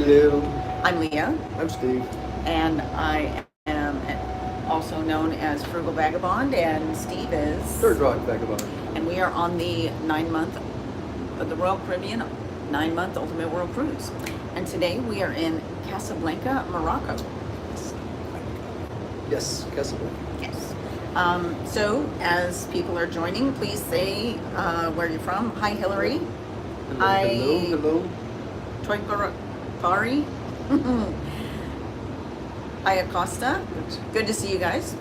Hello. I'm Leah, I'm Steve. and I am also known as Frugal Vagabond, and Steve is... Third Rock Vagabond. And we are on the 9-month of the Royal Caribbean 9-month Ultimate World Cruise. And today we are in Casablanca, Morocco. Yes, Casablanca. Yes. So as people are joining, please say where you're from. Hi, Hillary. Hello. Toy Pari. Hi, Acosta. Good to see you guys.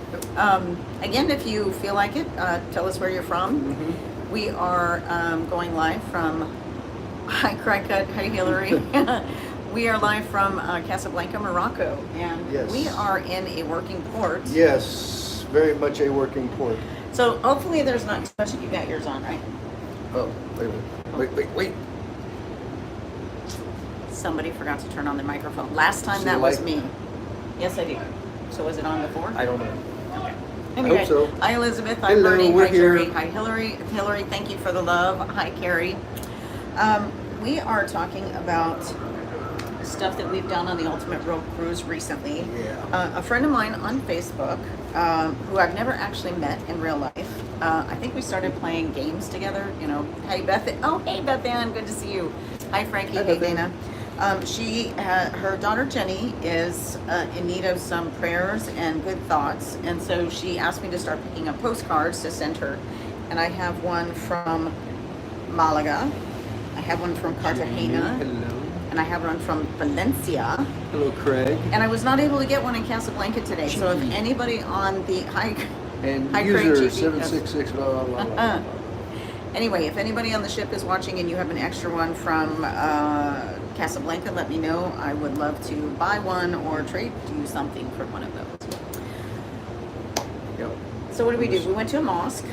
Again, if you feel like it, tell us where you're from. Mm-hmm. We are going live from... Hi, Craigcut. Hi, Hillary. We are live from Casablanca, Morocco, and Yes. we are in a working port. Yes, very much a working port. So hopefully there's not too much. You got yours on, right? Oh, wait a minute. Wait. Somebody forgot to turn on the microphone. Last time So that was like- me. Yes, I do. So was it on before? I don't know. Okay. I Anyway, hope so. hi Elizabeth, hi Hello, Bernie, we're hi Jerry, here. hi Hillary. Hillary, thank you for the love. Hi Carrie. We are talking about stuff that we've done on the Ultimate World Cruise recently. Yeah. A friend of mine on Facebook, who I've never actually met in real life. I think we started playing games together. You know, hey Beth. Oh, hey Beth Ann, good to see you. Hi Frankie. Hi, Hey Beth Ann. Dana. Her daughter Jenny is in need of some prayers and good thoughts, and so she asked me to start picking up postcards to send her. And I have one from Malaga. I have one from Cartagena. Hello. And I have one from Valencia. Hello, Craig. And I was not able to get one in Casablanca today. So if Cheeky. anybody on the And Hi, Craig, user Cheeky. 766 blah, blah, blah, blah. Anyway, if anybody on the ship is watching and you have an extra one from Casablanca, let me know. I would love to buy one or trade you something for one of those. Yep. So what did we do? We went to a mosque.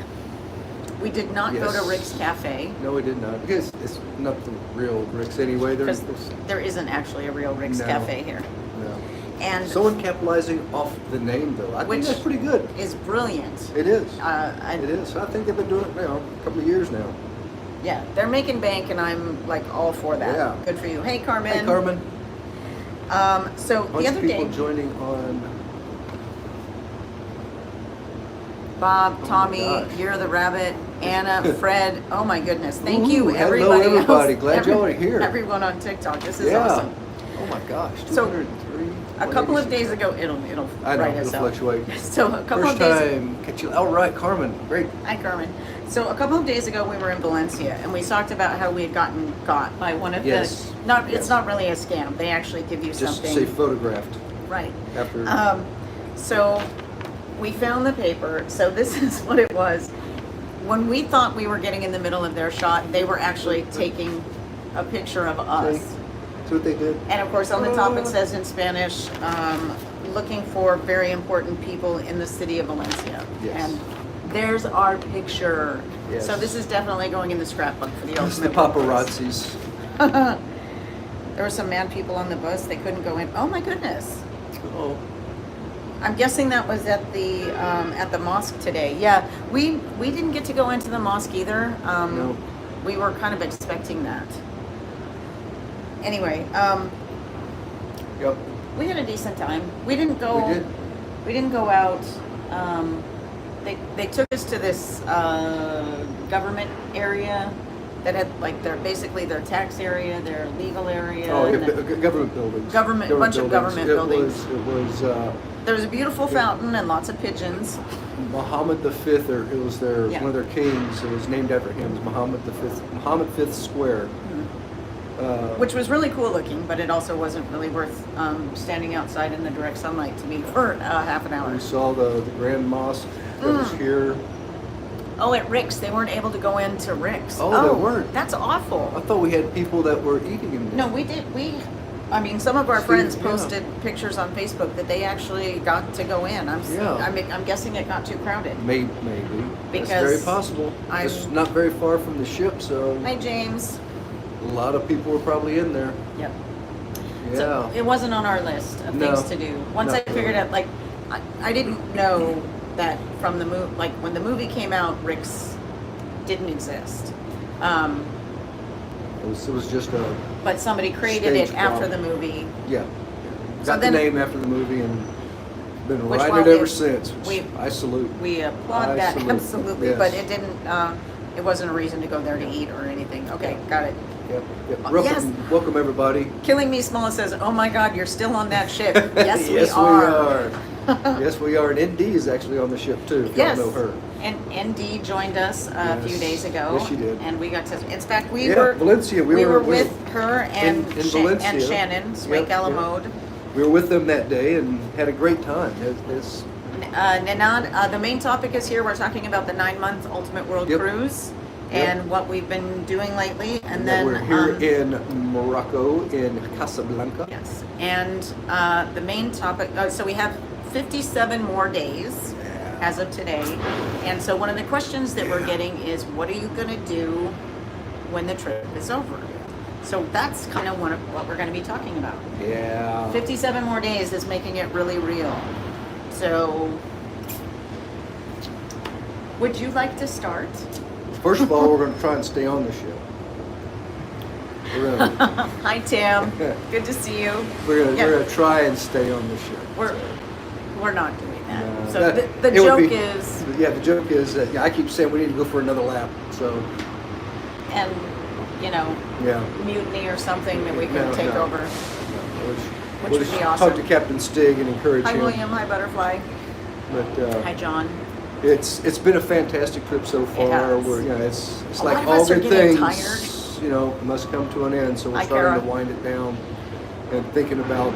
We did not go to Yes. Rick's Cafe No, we did not. Because it's not the real Rick's anyway. because there isn't actually a real Rick's No. Cafe here. No. And Someone capitalizing off the name, though. I Which- think that's pretty good. is brilliant. It is. I It is. I think they've been doing it now a couple of years now. Yeah, they're making bank, and I'm like all for that. Yeah. Good for you. Hey, Carmen. Hey, Carmen. So Bunch the of other people day, joining on. Bob, my Tommy, gosh. you're the rabbit, Anna, Fred. Oh my goodness! Thank Ooh, you, hello, everybody. everybody. else. Glad y'all are here. Everyone on TikTok. This is Yeah. awesome. Oh my gosh. So, 203. A couple of 186. days ago, it'll I know, write it'll us out. fluctuate. So a couple First of days. time. Catch you. All right, Carmen. Great. Hi, Carmen. So a couple of days ago, we were in Valencia, and we talked about how we had gotten got by one of Yes. the. Not. Yes. It's not really a scam. They actually give you Just something. say photographed Right. after. So we found the paper. So this is what it was. When we thought we were getting in the middle of their shot, they were actually taking a picture of us. See what they did? And of course, on the top it says in Spanish, looking for very important people in the city of Valencia. Yes. And there's our picture. Yes. So this is definitely going in the scrapbook for the It's the ultimate. World Cruise. paparazzis. There were some mad people on the bus. They couldn't go in. Oh my goodness. Oh. I'm guessing that was at the mosque today. Yeah, we didn't get to go into the mosque either. No. We were kind of expecting that. Anyway, Yep. we had a decent time. We didn't go. We did. We didn't go out. They took us to this government area that had like basically their tax area, their legal area. Oh, and yeah, then government buildings. Bunch of government buildings. It was there was a beautiful fountain and lots of pigeons. Muhammad V, or it was their Yeah. one of their kings. It was named after him. It was Muhammad V Square. Which was really cool looking, but it also wasn't really worth standing outside in the direct sunlight to me for half an hour. We saw the Grand Mosque that was here. Oh, at Rick's, they weren't able to go into Rick's. Oh, they weren't. That's awful. I thought we had people that were eating in there. No, we did. I mean, some of our friends Yeah. posted pictures on Facebook that they actually got to go in. Yeah. I'm guessing it got too crowded. Maybe. Because That's very possible. It's not very far from the ship, so Hi, James. a lot of people were probably in there. Yep. Yeah. So it wasn't on our list of No. things to do. Once No. I figured out, like, I didn't know that from the movie, like when the movie came out, Rick's didn't exist. It was just a but somebody created Stage it after the problem. movie. Yeah. So Got the then- name after the movie and been Which riding while it ever we- since. Which I salute. We applaud I that, salute. absolutely, Yes. but it didn't, it wasn't a reason to go there to eat or anything. Okay, got it. Yep. Yes. Welcome everybody. Killing Me Small says, oh my God, you're still on that ship. Yes, we Yes, are. Yes, we are. And ND is actually on the ship too, if Yes. you don't know her. And ND joined us a few Yes. days ago. Yes, she did. And we got to, in fact, we Yeah, were, Valencia. we were with her and, in Valencia. and Shannon, Swank Yep, yep. Alamode. We were with them that day and had a great time. It's Nanad, the main topic is here. We're talking about the 9-month Ultimate World Yep. Cruise Yep. and what we've been doing lately. And that then we're here in Morocco, in Casablanca. yes, and the main topic. So we have 57 more days as of today, and so one of the questions that we're getting is, what are you going to do when the trip is over? So that's kind of what we're going to be talking about. Yeah. 57 more days is making it really real. So, would you like to start? First of all, we're going to try and stay on the ship. We're going to, Hi, Tim. Good to see you. we're going Yeah. to try and stay on the ship. We're not doing that. No, So that- the it would joke be- is, Yeah, the joke is that I keep saying we need to go for another lap. So, and yeah. mutiny or something that we can No, take no. over. We'll would just be talk awesome. to Captain Stig and encourage Hi, him. William. Hi, Butterfly. But Hi, John. it's been a fantastic trip so far. has. We're, it's A like lot of all us are good getting things, must come to an end. So we're Hi, starting Kara. to wind it down and thinking about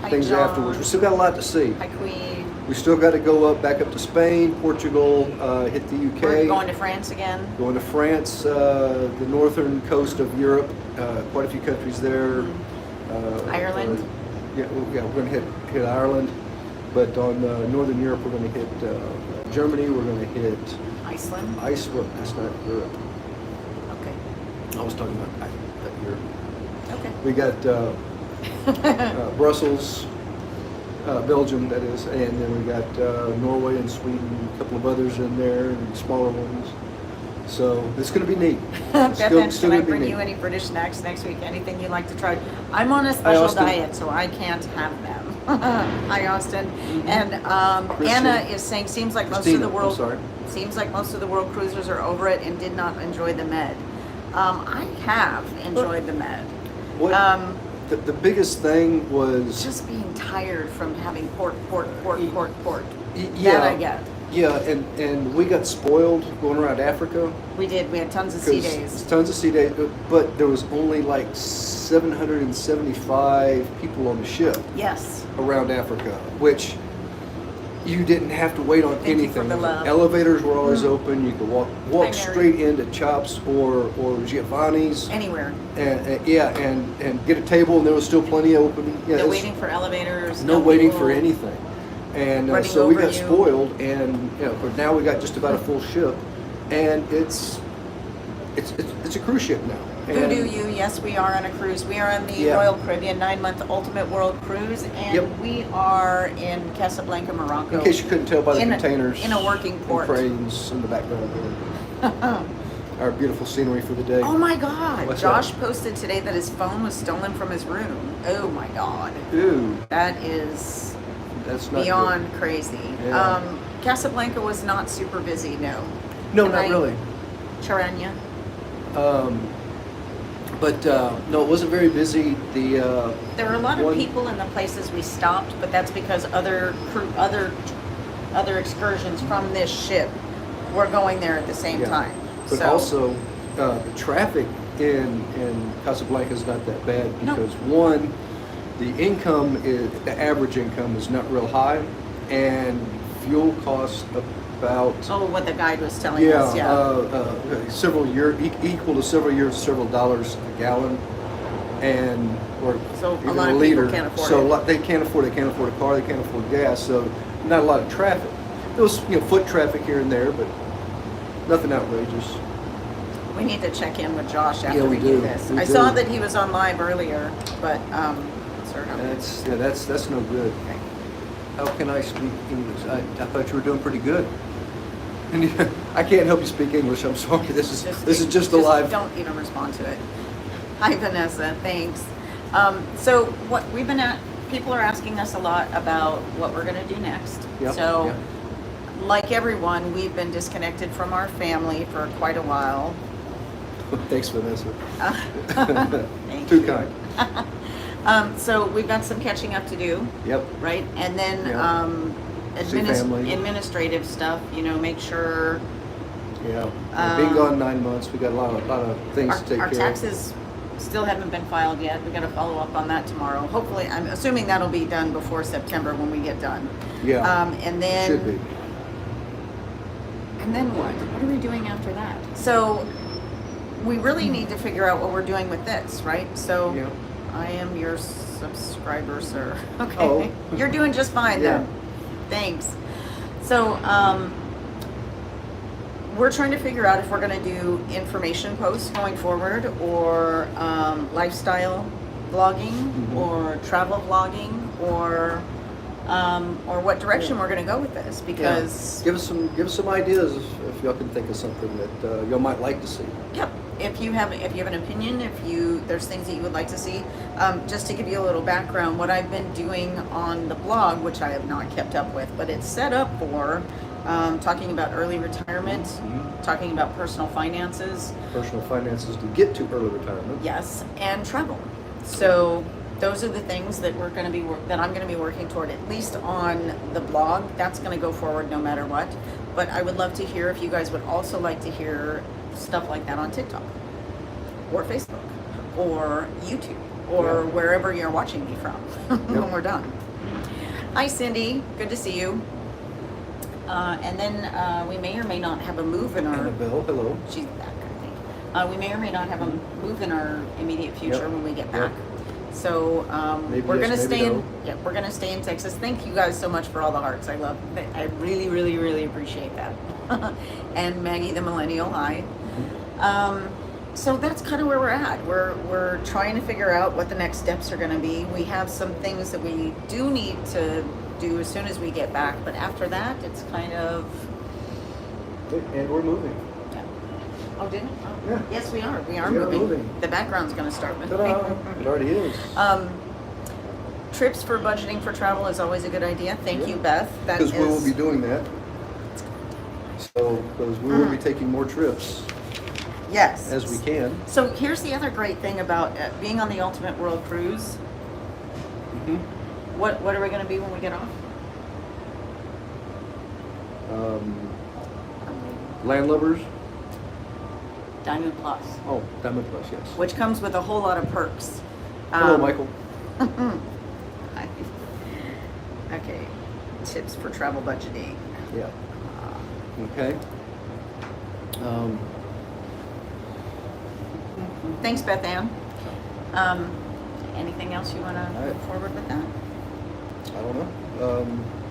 Hi, things John. afterwards. We still got a lot to see. Hi, Queen. We still got to go back up to Spain, Portugal, hit the UK. We're going to France again. Going to France, the northern coast of Europe, quite a few countries there. Ireland. We're going to hit Ireland, but on northern Europe we're going to hit Germany. We're going to hit Iceland. Iceland. That's not Europe. Okay. I was talking about Europe. Okay. We got Brussels, Belgium, that is, and then we got Norway and Sweden, a couple of others in there, and smaller ones. So it's going to be neat. It's Bethan, can I gonna be bring neat. you any British snacks next week? Anything you'd like to try? I'm on a special Austin. diet, so I can't have them. Hi, Austin. Mm-hmm. And Christian. Anna is saying, seems like most of Christina, the I'm world, sorry. seems like most of the world cruisers are over it and did not enjoy the Med. I have enjoyed the Med. What, the biggest thing was Just being tired from having port. yeah, That I get. Yeah, and we got spoiled going around Africa. We did. We had tons of sea 'cause days. Tons of sea days, but there was only like 775 people on the ship Yes. around Africa, which you didn't have to wait on Thank you anything. for the love. Elevators were always open. You could walk Hi, Mary. straight into Chops or Giovanni's, Anywhere. and get a table, and there was still plenty open. Yeah, No it's- waiting for elevators. no waiting people. for anything. And Running so we over got you. spoiled, and but now we got just about a full ship, and it's a cruise ship now. And Voodoo You, yes, we are on a cruise. We are on the Yeah. Royal Caribbean 9-month Ultimate World Cruise, and Yep. we are in Casablanca, Morocco. in case you couldn't tell by the in a- containers, in a working and port. cranes in the background there. Our beautiful scenery for the day. Oh my God! What's Josh that? posted today that his phone was stolen from his room. Oh my God, Ew, that is that's not beyond crazy. Yeah. Casablanca was not super busy. No. good. No, Am not I- really. Charania. But no, it wasn't very busy. The There were a lot of one- people in the places we stopped, but that's because other excursions from this ship were going there at the same Yeah. time. But So- also, the traffic in Casablanca is not that bad No. because one, the average income is not real high, and fuel costs about Oh, what the guide was telling us, yeah. equal to several dollars a gallon, and or So a even lot a of liter. people can't afford so it. They can't afford a car, they can't afford gas, so not a lot of traffic. There was foot traffic here and there, but nothing outrageous. We need to check in with Josh after Yeah, we we do do. this. We I do. saw that he was on live earlier, but sort of. That's no good. Okay. How can I speak English? I thought you were doing pretty good. And I can't help you speak English. I'm sorry. This is just a live. Don't even respond to it. Hi, Vanessa. Thanks. So what we've been at, people are asking us a lot about what we're going to do next. Yep, So, yep. like everyone, we've been disconnected from our family for quite a while. Thanks, Vanessa. Thank Too you. kind. So we've got some catching up to do, Yep. right? And then Yeah. See family. administrative stuff. Make sure Yeah. Being gone 9 months, we got a lot of things to take our care taxes still haven't been filed yet. We got to follow up on that tomorrow. Hopefully, I'm assuming that'll be done before September when we get done. of. Yeah. And then Should be. And then what? What are we doing after that? So we really need to figure out what we're doing with this, right? So Yeah. I am your subscriber, sir. Okay. Oh. You're doing just fine Yeah. then. Thanks. So we're trying to figure out if we're going to do information posts going forward, or lifestyle vlogging, Mhm. or travel vlogging, or what direction we're going to go with this, because Give us some ideas if y'all can think of something that y'all might like to see. yep, if you have an opinion, there's things that you would like to see, just to give you a little background, what I've been doing on the blog, which I have not kept up with, but it's set up for talking about early retirement, Mhm. talking about personal finances, Personal finances to get to early retirement. yes, and travel. So those are the things that I'm going to be working toward, at least on the blog. That's going to go forward no matter what. But I would love to hear if you guys would also like to hear stuff like that on TikTok, or Facebook, or YouTube, or Yeah. wherever you're watching me from when Yep. we're done. Hi, Cindy. Good to see you. And then we may or may not have a move in our. Annabelle, hello. She's back, I think. We may or may not have a move in our immediate future Yep. when we get Yep. back. So Maybe we're yes, gonna maybe stay in. no. Yeah, we're gonna stay in Texas. Thank you guys so much for all the hearts. I really, really, really appreciate that. And Maggie the Millennial, hi. So that's kind of where we're at. We're trying to figure out what the next steps are going to be. We have some things that we do need to do as soon as we get back, but after that, it's kind of. And we're moving. Yeah. Oh, didn't it? Oh. Yeah. Yes, we are. We are We are moving. moving. The background's going to start moving. Ta-da! It already is. Trips for budgeting for travel is always a good idea. Thank you, Beth. That Because we will is- be doing that. So, because we will be taking more trips Yes. as we can. So here's the other great thing about being on the Ultimate World Cruise. Mhm. What are we going to be when we get off? Landlubbers. Diamond Plus, Oh, Diamond Plus, yes. which comes with a whole lot of perks. Hello, Michael. Hi. Okay, tips for travel budgeting. Yeah. Okay. Thanks, Beth Ann. Anything else you want to All right. put forward with that? I don't know.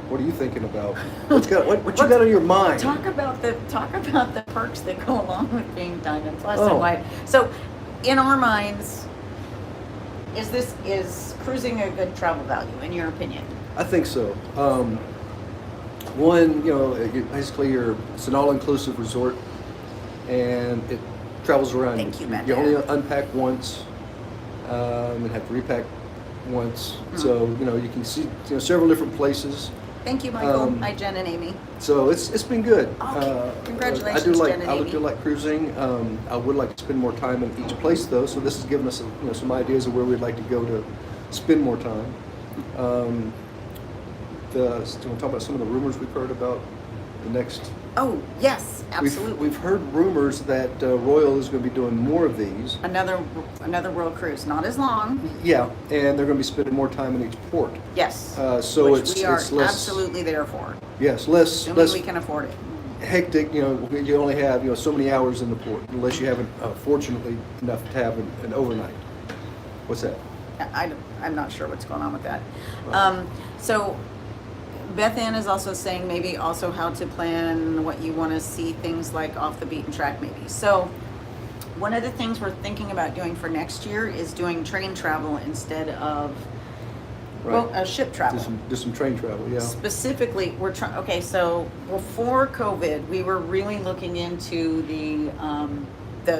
What are you thinking about? What you got on your mind? Talk about the perks that go along with being Diamond Plus Oh. and why. So, in our minds, is cruising a good travel value in your opinion? I think so. One, basically it's an all-inclusive resort, and it travels around. Thank you, Matt. You only unpack once, and have to repack once. So you can see several different places. Thank you, Michael. Um, Hi, Jen and Amy. So it's been good. Okay. Congratulations, Jen and I Amy. do like cruising. I would like to spend more time in each place though. So this has given us some ideas of where we'd like to go to spend more time. Do you want to talk about some of the rumors we've heard about the next? Oh, yes, absolutely. We've heard rumors that Royal is going to be doing more of these. Another world cruise, not as long. Yeah, and they're going to be spending more time in each port. Yes. So which it's we are less absolutely there for. Yes, less Assuming we can afford it. hectic. You only have so many hours in the port unless you have fortunately enough to have an overnight. What's that? I'm not sure what's going on with that. So Beth Ann is also saying maybe also how to plan what you want to see, things like off the beaten track maybe. So one of the things we're thinking about doing for next year is doing train travel instead of ship travel. Do some train travel, yeah. Specifically, we're trying. Okay, so before COVID, we were really looking into the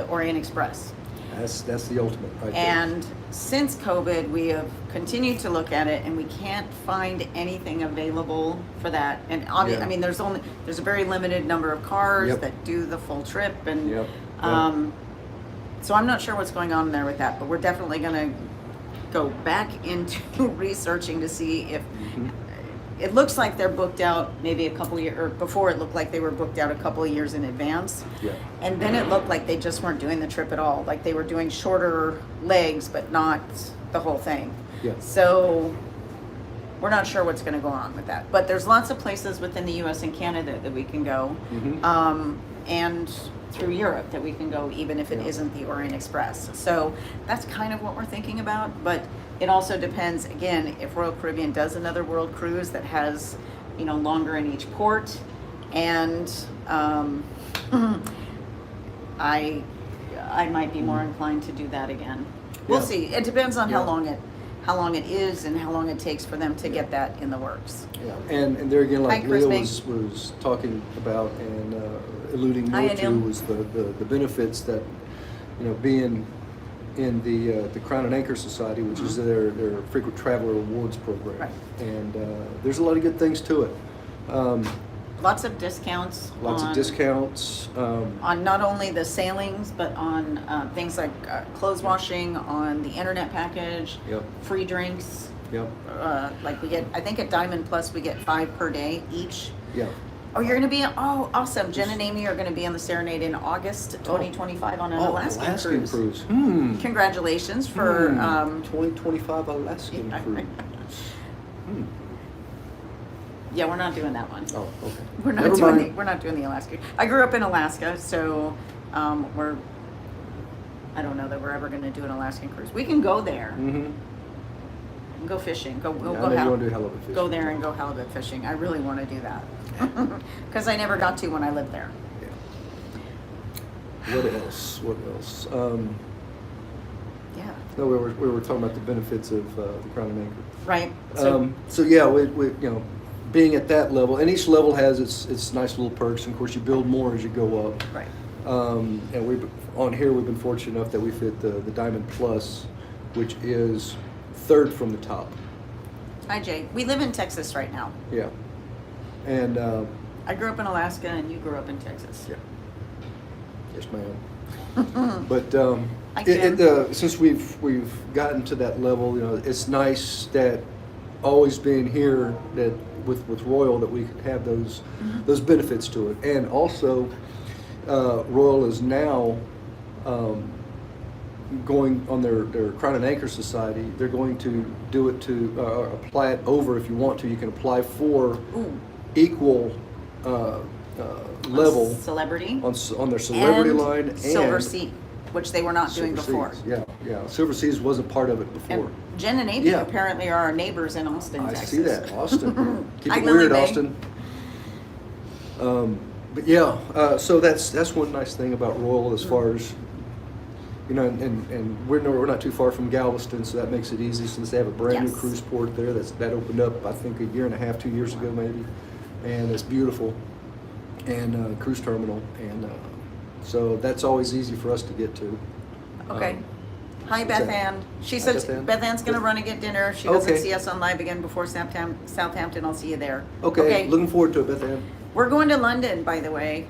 Orient Express, that's the ultimate right there. And since COVID, we have continued to look at it, and we can't find anything available for that. And Yeah. I mean, there's a very limited number of cars Yep. that do the full trip, and Yep. so I'm not sure what's going on there with that. But we're definitely going to go back into researching to see if. Mhm. It looks like they're booked out maybe a couple years, or before it looked like they were booked out a couple of years in advance. Yeah. And then it looked like they just weren't doing the trip at all. Like they were doing shorter legs, but not the whole thing. Yeah. So we're not sure what's going to go on with that. But there's lots of places within the U.S. and Canada that we can go, Mhm. and through Europe that we can go, even if it Yeah. isn't the Orient Express. So that's kind of what we're thinking about. But it also depends, again, if Royal Caribbean does another world cruise that has, longer in each port, and I might be more inclined to do that again. We'll Yeah. see. It depends on how Yeah. long it is and how long it takes for them to get that in the works. Yeah, and there again, like Hi, Chris Leah Banks. was talking about and alluding Hi, more to Anil. was the benefits that being in the Crown and Anchor Society, which is their frequent traveler awards program, Right. and there's a lot of good things to it. Lots of discounts. Lots of discounts. On not only the sailings, but on things like clothes washing, on the internet package, Yep. free drinks. Yep. Like we get, I think at Diamond Plus we get 5 per day each. Yeah. Oh, you're going to be, awesome. Jen and Amy are going to be on the Serenade in August 2025 on an Alaskan cruise. Congratulations for, 2025 Alaskan yeah. cruise. Yeah, we're not doing that one. Oh, okay. We're not Never doing mind. we're not doing the Alaska. I grew up in Alaska, so I don't know that we're ever going to do an Alaskan cruise. We can go there. Mm-hmm. Go fishing. Go I know you want to do halibut fishing. Go there and go halibut fishing. I really want to do that because I never got to when I lived there. Yeah. What else? What else? Yeah. No, we were talking about the benefits of the Crown and Anchor. Right. So yeah, we being at that level, and each level has its nice little perks. And of course, you build more as you go up. Right. And we've been fortunate enough that we fit the Diamond Plus, which is third from the top. Hi, Jay. We live in Texas right now. Yeah. And I grew up in Alaska, and you grew up in Texas. yeah. Yes, ma'am. But Hi, Jim. since we've gotten to that level, it's nice that always being here that with Royal that we could have those benefits to it, and also Royal is now going on their Crown and Anchor Society. They're going to do it to apply it over if you want to. You can apply for equal level Celebrity. on their celebrity and line and Silver Sea, which they were not doing Silver before. Seas. Yeah. Silver Seas wasn't part of it before. And Jen and Amy Yeah. apparently are our neighbors in Austin, I Texas. see that, Austin. Keep Hi, it Lily weird, Mae. Austin. But yeah, so that's one nice thing about Royal as far as and we're not too far from Galveston, so that makes it easy since they have a brand new Yes. cruise port there that opened up I think a year and a half, 2 years ago maybe, and it's beautiful, and cruise terminal, and so that's always easy for us to get to. Okay. Hi, what's Beth that? Ann. She Hi, says Beth Ann. Beth Ann's going to run and get dinner. If she doesn't Okay. see us on live again before Southampton, I'll see you there. Okay, looking forward to it, Beth Ann. We're going to London, by the way.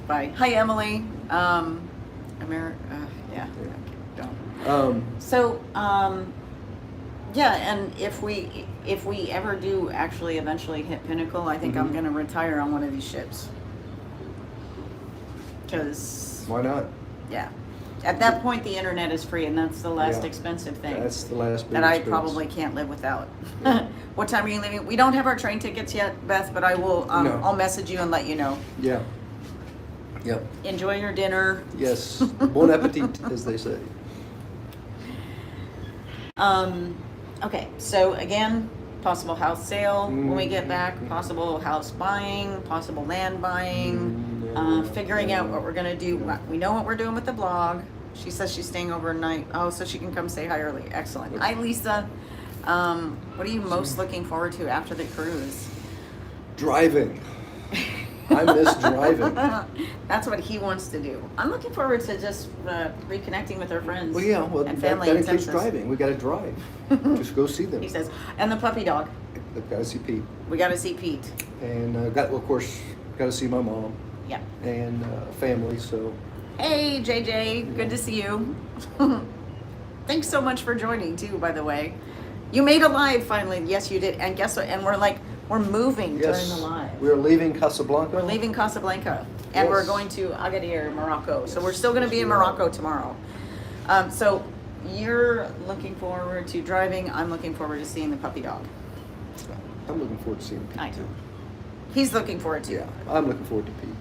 Bye. Hi, Emily. Yeah. Don't. So, yeah, and if we ever do actually eventually hit Pinnacle, I think I'm going to retire on one of these ships. Because, Why not? yeah, at that point the internet is free, and that's the last Yeah. expensive thing That's the last big that I expense. probably can't live without. Yeah. What time are you leaving? We don't have our train tickets yet, Beth, but I will. No. I'll message you and let you know. Yeah. Yep. Enjoy your dinner. Yes. Bon appetit, as they say. Okay, so again, possible house sale when we get back, possible house buying, possible land buying, figuring out what we're gonna do. We know what we're doing with the blog. She says she's staying overnight. Oh, so she can come say hi early. Excellent. Hi, Lisa. What are you most looking forward to after the cruise? Driving. I miss driving. That's what he wants to do. I'm looking forward to just reconnecting with our friends. Well, yeah, well, and that family in includes Texas. driving. We got to drive. Just go see them. He says, and the puppy dog. I've got to see Pete. We got to see Pete. And of course, got to see my mom Yeah. and family. So Hey, JJ, good to see you. Thanks so much for joining too, by the way. You made a live finally. Yes, you did. And guess what? And we're moving during the live. we're leaving Casablanca. We're leaving Casablanca, and we're going to Agadir, Morocco. So we're still going to be in Morocco tomorrow. So you're looking forward to driving. I'm looking forward to seeing the puppy dog. I'm looking forward to seeing Pete I know. too. He's looking forward to. Yeah, I'm looking forward to Pete.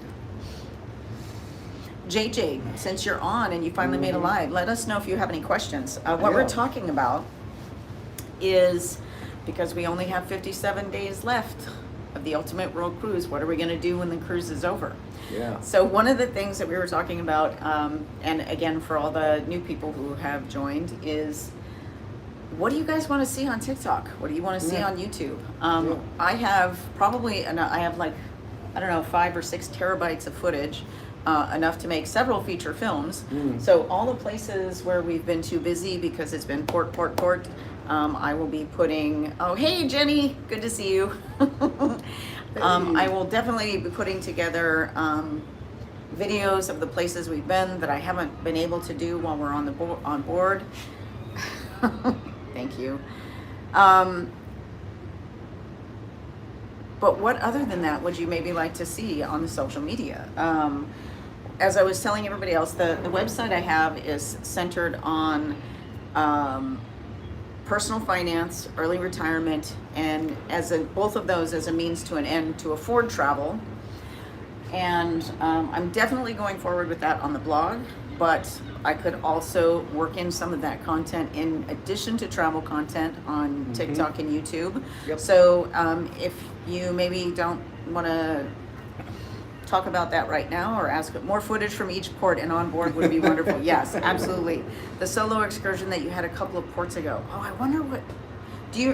JJ, since you're on and you finally made a live, let us know if you have any questions. What Yeah. we're talking about is, because we only have 57 days left of the Ultimate World Cruise, what are we going to do when the cruise is over? Yeah. So one of the things that we were talking about, and again for all the new people who have joined, is what do you guys want to see on TikTok? What do you want to see on YouTube? I have like, I don't know, 5 or 6 terabytes of footage, enough to make several feature films. So all the places where we've been too busy because it's been port, I will be putting, oh, hey, Jenny, good to see you. I will definitely be putting together videos of the places we've been that I haven't been able to do while we're on board. Thank you. But what other than that would you maybe like to see on the social media? As I was telling everybody else, the website I have is centered on personal finance, early retirement, and both of those as a means to an end to afford travel. And I'm definitely going forward with that on the blog, but I could also work in some of that content in addition to travel content on TikTok and YouTube. Yep. So if you maybe don't want to talk about that right now, or ask more footage from each port and on board would be wonderful. Yes, absolutely. The solo excursion that you had a couple of ports ago. Oh, I wonder what, do you,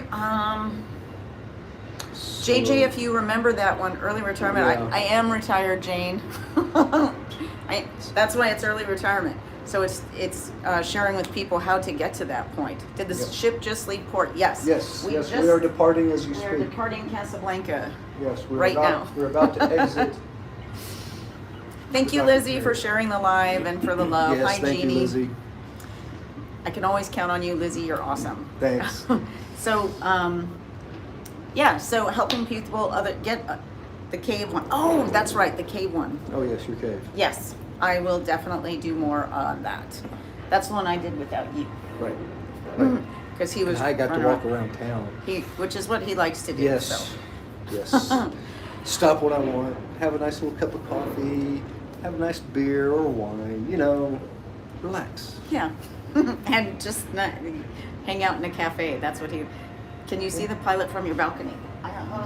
JJ, if you remember that one, early retirement. Yeah. I am retired, Jane. That's why it's early retirement. So it's sharing with people how to get to that point. Did the ship just leave port? Yes. Yes, we are departing as you We speak. are departing Casablanca. Yes, now. We're about to exit. Thank you, Lizzie, for sharing the live and for the love. Yes, Hi, thank Jeannie. you, Lizzie. I can always count on you, Lizzie. You're awesome. Thanks. So, so helping people get the cave one. Oh, that's right, the cave one. Oh yes, your cave. Yes, I will definitely do more on that. That's the one I did without you. Right. Because he was. And I got to running walk around. around town. Which is what he likes to do. Yes. So. Yes. Stop when I want. Have a nice little cup of coffee. Have a nice beer or wine. Relax. Yeah. And just not hang out in a cafe. That's what he. Can you see the pilot from your balcony?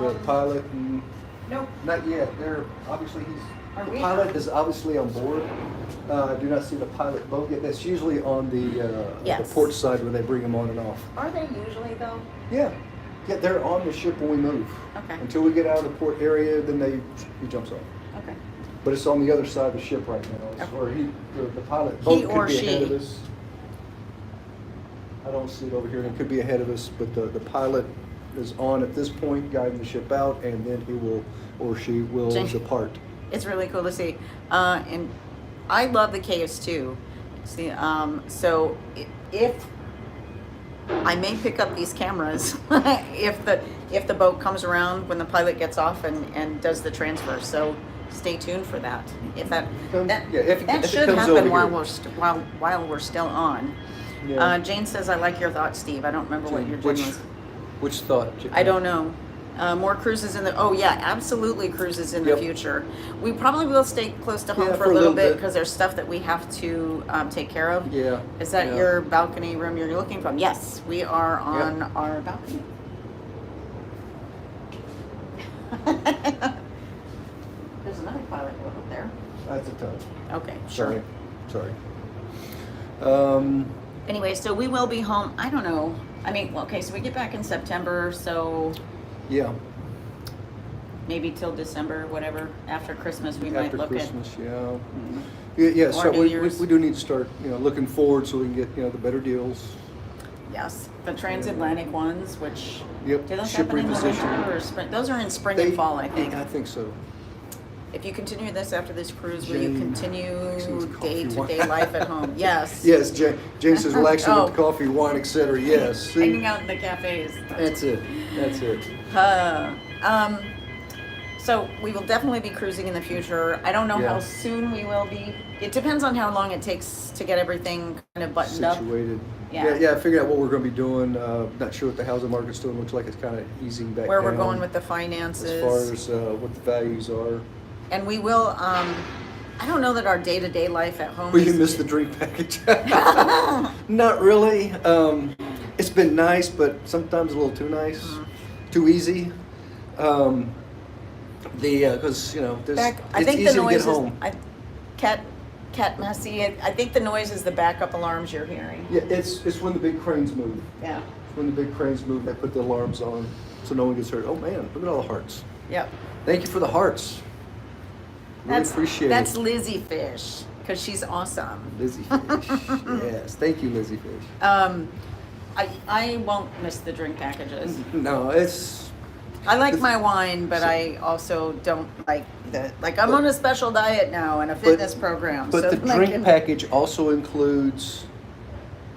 The pilot. Nope. Not yet. They're obviously Are the we? pilot is obviously on board. I do not see the pilot boat yet. That's usually on the Yes. port side where they bring them on and off. Are they usually though? Yeah. Yeah, they're on the ship when we move. Okay. Until we get out of the port area, then he jumps off. Okay. But it's on the other side of the ship right now. It's where the pilot boat He or could be ahead of she. us. I don't see it over here. It could be ahead of us, but the pilot is on at this point, guiding the ship out, and then he will or she will Jen- depart. It's really cool to see. And I love the caves too. See, so if I may pick up these cameras if the boat comes around when the pilot gets off and does the transfer. So stay tuned for that. If that if that it should comes happen over while here. while we're still on. Yeah. Jane says, "I like your thoughts, Steve." I don't remember what your Jane was. Which thought? I don't know. More cruises in the, absolutely cruises in the Yep. future. We probably will stay close to home Yeah, for a little bit bit. because there's stuff that we have to take care of. Yeah. Is that yeah. your balcony room you're looking from? Yes, we are on our balcony. There's another pilot boat up there. That's a ton. Okay, sure. Sorry. Anyway, so we will be home. I don't know. I mean, okay, so we get back in September, so Yeah. maybe till December, whatever, after Christmas, we might After look Christmas, at. yeah. Yeah, Or so New we Year's. do need to start, looking forward so we can get, the better deals. Yes, the transatlantic ones, which Yep, do those ship happen in the reposition. winter or spring? Those are in spring and fall, I think. I think so. If you continue this after this cruise, will you Jane continue likes coffee day-to-day wine. life at home? Yes. Yes, Jane says relaxing Oh. with coffee, wine, etc. Yes. See? Hanging out in the cafes. That's it. That's it. So we will definitely be cruising in the future. I don't know Yeah. how soon we will be. It depends on how long it takes to get everything kind of buttoned up. Situated. Yeah. Yeah. Figure out what we're going to be doing. Not sure what the housing market's doing. Looks like it's kind of easing back Where down. we're going with the finances. as far as what the values are. And we will, I don't know that our day-to-day life at home Will is... you miss the drink package? Not really. It's been nice, but sometimes a little too nice, too easy. Because there's I it's think easy the to get noise is... home. Cat Messy, I think the noise is the backup alarms you're hearing. Yeah, it's when the big cranes move. Yeah. It's when the big cranes move, they put the alarms on so no one gets hurt. Oh man, look at all the hearts. Yep. Thank you for the hearts. Really appreciate That's it. Lizzie Fish, because she's awesome. Lizzie Fish. Yes, thank you, Lizzie Fish. I won't miss the drink packages. No, it's I like my wine, but I also don't like I'm on a special diet now and a fitness program. But so the drink package also includes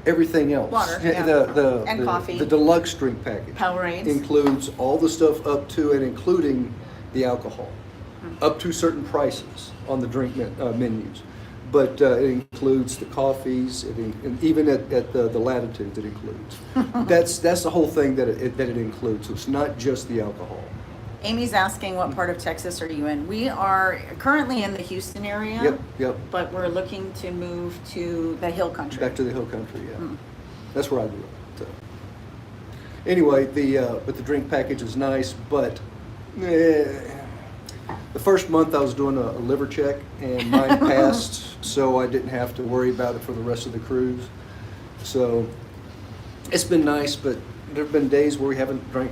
everything else. Water, yeah. And coffee. The deluxe drink package Powerades. includes all the stuff up to and including the alcohol, up to certain prices on the drink menus. But it includes the coffees, and even at the latitudes it includes. That's the whole thing that it includes. So it's not just the alcohol. Amy's asking, what part of Texas are you in? We are currently in the Houston area. Yep. But we're looking to move to the Hill Country. Back to the hill country, yeah. That's where I grew up. So. Anyway, but the drink package is nice, but the first month I was doing a liver check and mine passed, so I didn't have to worry about it for the rest of the cruise. So it's been nice, but there have been days where we haven't drank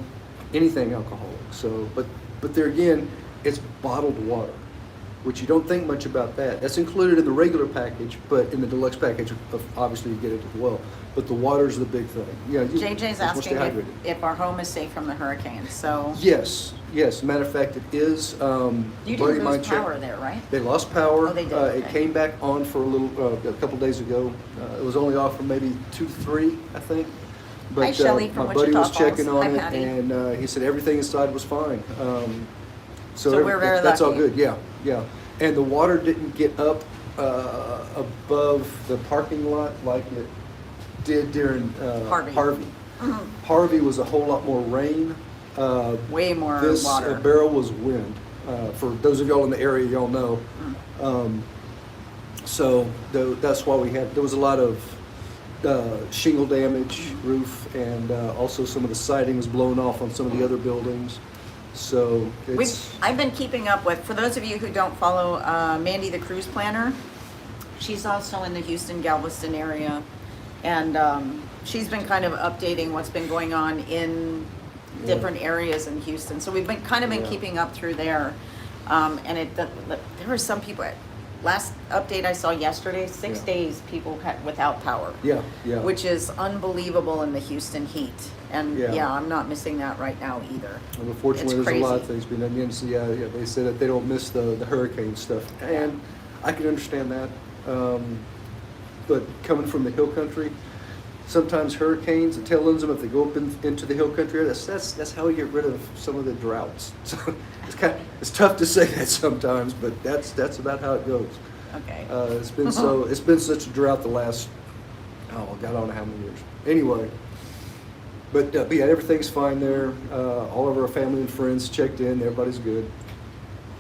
anything alcoholic. So, but there again, it's bottled water, which you don't think much about that. That's included in the regular package, but in the deluxe package, obviously you get it as well. But the water's the big thing. Yeah, JJ's asking if our home is safe from the hurricanes. So Yes. Matter of fact, it is. You didn't lose power there, right? They lost power. Oh, they did. It Okay. came back on for a couple days ago. It was only off for maybe 2 to 3, I think. But Hi, Shelley from my buddy Wichita was checking Falls. on Hi, it, Patty. and he said everything inside was fine. So we're very that's all lucky. good. Yeah. And the water didn't get up above the parking lot like it did during Harvey. Harvey was a whole lot more rain. Way more This water. barrel was wind. For those of y'all in the area, y'all know. So that's why there was a lot of shingle damage, roof, and also some of the siding was blown off on some of the other buildings. So I've been keeping up with, for those of you who don't follow Mandy the cruise planner, she's also in the Houston, Galveston area, and she's been kind of updating what's been going on in different areas in Houston. So we've been keeping up through there, and there were some people. Last update I saw yesterday, 6 days people had without power. Yeah. Which is unbelievable in the Houston heat. And I'm not missing that right now either. And unfortunately, It's there's a lot crazy. of things being done. Again, so they said that they don't miss the hurricane stuff, and I can understand that. But coming from the hill country, sometimes hurricanes, the tail ends them if they go up into the hill country. That's how we get rid of some of the droughts. So it's tough to say that sometimes, but that's about how it goes. Okay. It's been such a drought the last God, I don't know how many years. Anyway, but yeah, everything's fine there. All of our family and friends checked in. Everybody's good.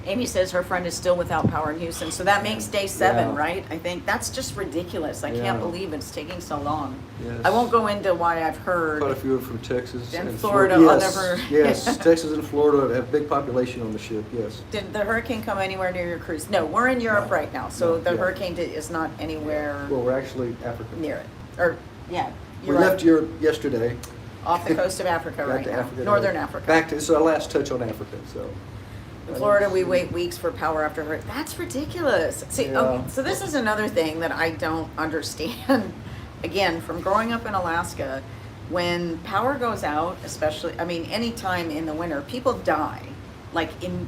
Amy says her friend is still without power in Houston, so that makes day 7, Yeah. right? I think that's just ridiculous. I Yeah. can't believe it's taking so long. Yes. I won't go into why I've heard. Quite a few are from Texas And and Florida. Yes, I'll never- yes. Texas and Florida have a big population on the ship. Yes. Did the hurricane come anywhere near your cruise? No, we're in Europe No. right now, so No, the yeah. hurricane is not anywhere Well, we're actually African. near it. Or We you're right. left Europe yesterday. Off the coast of Africa Got right to now. Africa. Northern Africa. Back to our last touch on Africa. So. In Florida, we wait weeks for power after hurricane. That's ridiculous. See, Yeah. okay, so this is another thing that I don't understand. Again, from growing up in Alaska, when power goes out, especially, I mean, anytime in the winter, people die, like in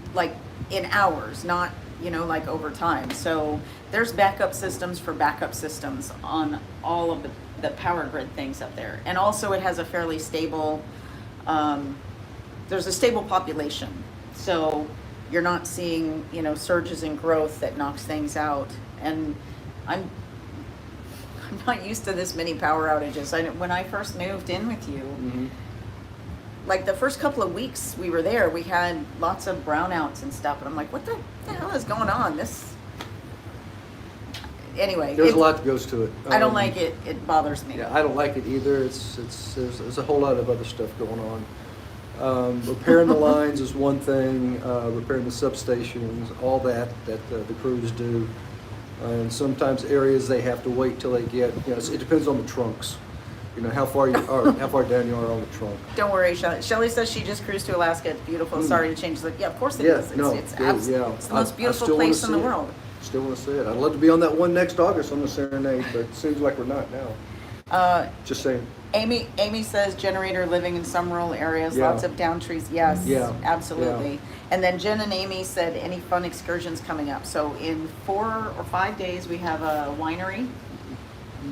hours, not, you know, like over time. So there's backup systems for backup systems on all of the power grid things up there. And also it has a fairly stable, there's a stable population. So you're not seeing, you know, surges in growth that knocks things out. And I'm not used to this many power outages. When I first moved in with you, Mm-hmm. like the first couple of weeks we were there, we had lots of brownouts and stuff. And I'm like, what the hell is going on? Anyway. There's a lot that goes to it. I don't like it. It bothers me. Yeah, I don't like it either. There's a whole lot of other stuff going on. Repairing the lines is one thing. Repairing the substations, all that the crews do. And sometimes areas they have to wait till they get. You know, it depends on the trunks. You know how far how far down you are on the trunk. Don't worry, Shelley. Shelley says she just cruised to Alaska. It's beautiful. Sorry to change the. Yeah, of course it Yeah, is. no, It's yeah. it's the most I beautiful still wanna place in the see it. world. Still want to see it. I'd love to be on that one next August on the Serenade, but it seems like we're not now. Just saying. Amy says generator living in some rural areas, Yeah. lots of down trees. Yes, Yeah. absolutely. Yeah. And then Jen and Amy said any fun excursions coming up. So in 4 or 5 days we have a winery.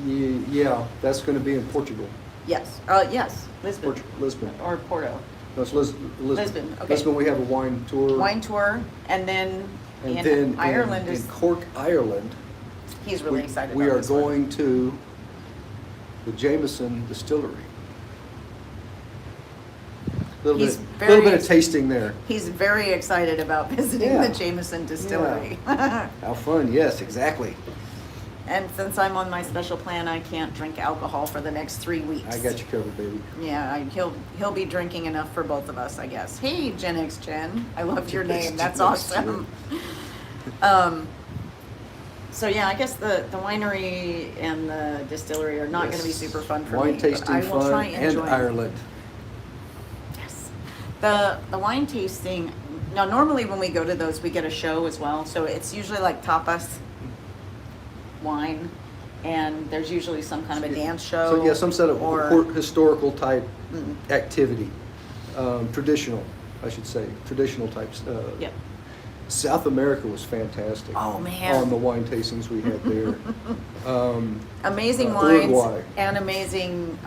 Yeah, that's going to be in Portugal. Yes, yes, Lisbon Lisbon. or Porto. No, it's Lisbon. Lisbon, okay. Lisbon, we have a wine tour. Wine tour, and then And in then Ireland in Cork, Ireland, he's really excited. we about are this one. going to the Jameson Distillery. A little bit of tasting there. He's very excited about visiting Yeah. the Jameson Distillery. How fun! Yes, exactly. And since I'm on my special plan, I can't drink alcohol for the next 3 weeks. I got you covered, baby. Yeah, he'll be drinking enough for both of us, I guess. Hey, Gen X Jen, I loved your name. That's awesome. So yeah, I guess the winery and the distillery are not going to be Yes. super fun for Wine me. tasting but I will fun try and and enjoy it. Ireland. Yes. The wine tasting. Now, normally when we go to those, we get a show as well. So it's usually like tapas, wine, and there's usually some kind of a dance show. So yeah, some set of or historical type Mm. activity, traditional, I should say, traditional types. Yep. South America was fantastic. Oh, man. On the wine tastings we had there. Amazing wines Uruguay. and amazing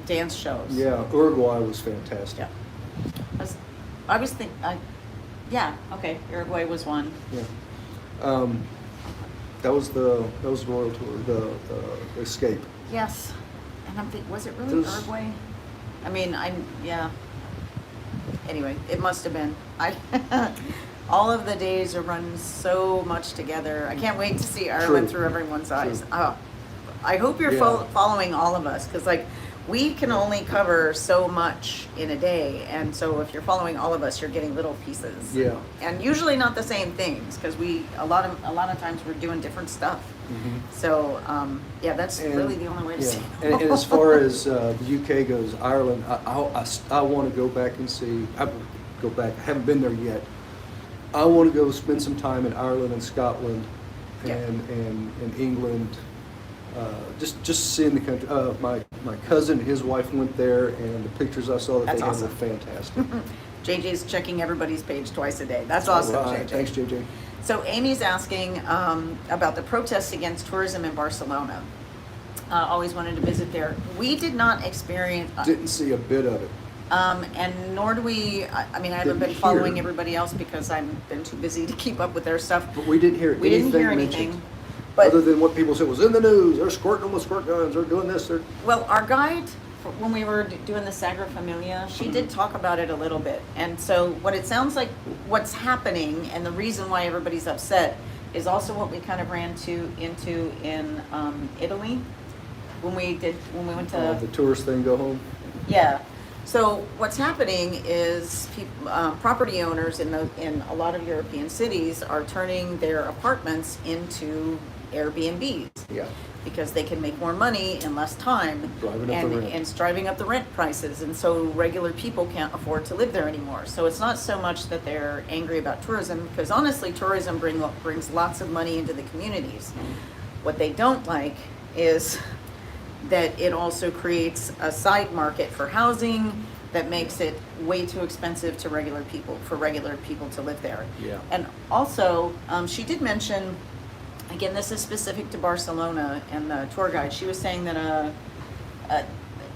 dance shows. Yeah, Uruguay was fantastic. Yeah. I was thinking, yeah, okay, Uruguay was one. Yeah. That was the Royal Tour, the Escape. Yes. And I'm thinking, was it really Those- Uruguay? I mean, yeah. Anyway, it must have been. All of the days are run so much together. I can't wait to see Ireland True. through everyone's eyes. True. I hope you're Yeah. following all of us, because like we can only cover so much in a day, and so if you're following all of us, you're getting little pieces. Yeah. And usually not the same things, because a lot of times we're doing different stuff. Mhm. So yeah, that's And- really the only way to yeah. see. And as far as the UK goes, Ireland, I want to go back and see. I haven't been there yet. I want to go spend some time in Ireland and Scotland, Yeah. and England. Just seeing the country. My cousin and his wife went there, and the pictures I saw that That's they awesome. had were fantastic. JJ's checking everybody's page twice a day. That's awesome, All right. JJ. Thanks, JJ. So Amy's asking about the protests against tourism in Barcelona. Always wanted to visit there. We did not experience, Didn't see a bit of it. and nor do we. I mean, I haven't Didn't been following hear. everybody else because I've been too busy to keep up with their stuff. But we didn't hear We didn't hear mentioned. anything. But Other than what people said was in the news, they're squirting them with squirt guns, they're doing this, they're. well, our guide, when we were doing the Sagra Familia, she did Mm-hmm. talk about it a little bit. And so what it sounds like, what's happening, and the reason why everybody's upset, is also what we kind of ran into in Italy when we went to The tourist thing go home. yeah. So what's happening is property owners in a lot of European cities are turning their apartments into Airbnbs. Yeah. because they can make more money in less time, Driving up the rent. and it's driving up the rent prices, and so regular people can't afford to live there anymore. So it's not so much that they're angry about tourism, because honestly, tourism brings lots of money into the communities. What they don't like is that it also creates a side market for housing that makes it way too expensive to regular people to live there. Yeah. And also, she did mention, again, this is specific to Barcelona and the tour guide. She was saying that a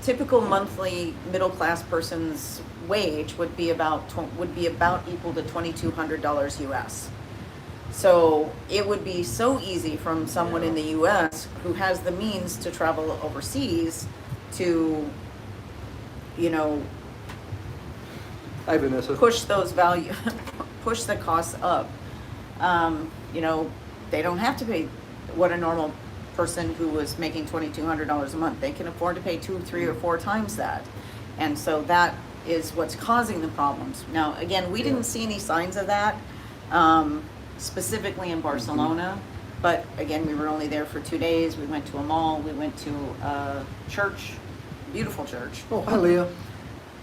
typical monthly middle class person's wage would be about equal to $2,200 US. So it would be so easy from someone in the US who has the means to travel overseas to, you know, Hi, Vanessa. push the costs up. You know, they don't have to pay what a normal person who was making $2,200 a month. They can afford to pay 2, 3, or 4 times that. And so that is what's causing the problems. Now, again, we didn't see any signs of that, specifically in Barcelona. But again, we were only there for 2 days. We went to a mall. We went to a church, beautiful church. Oh, hi, Leah.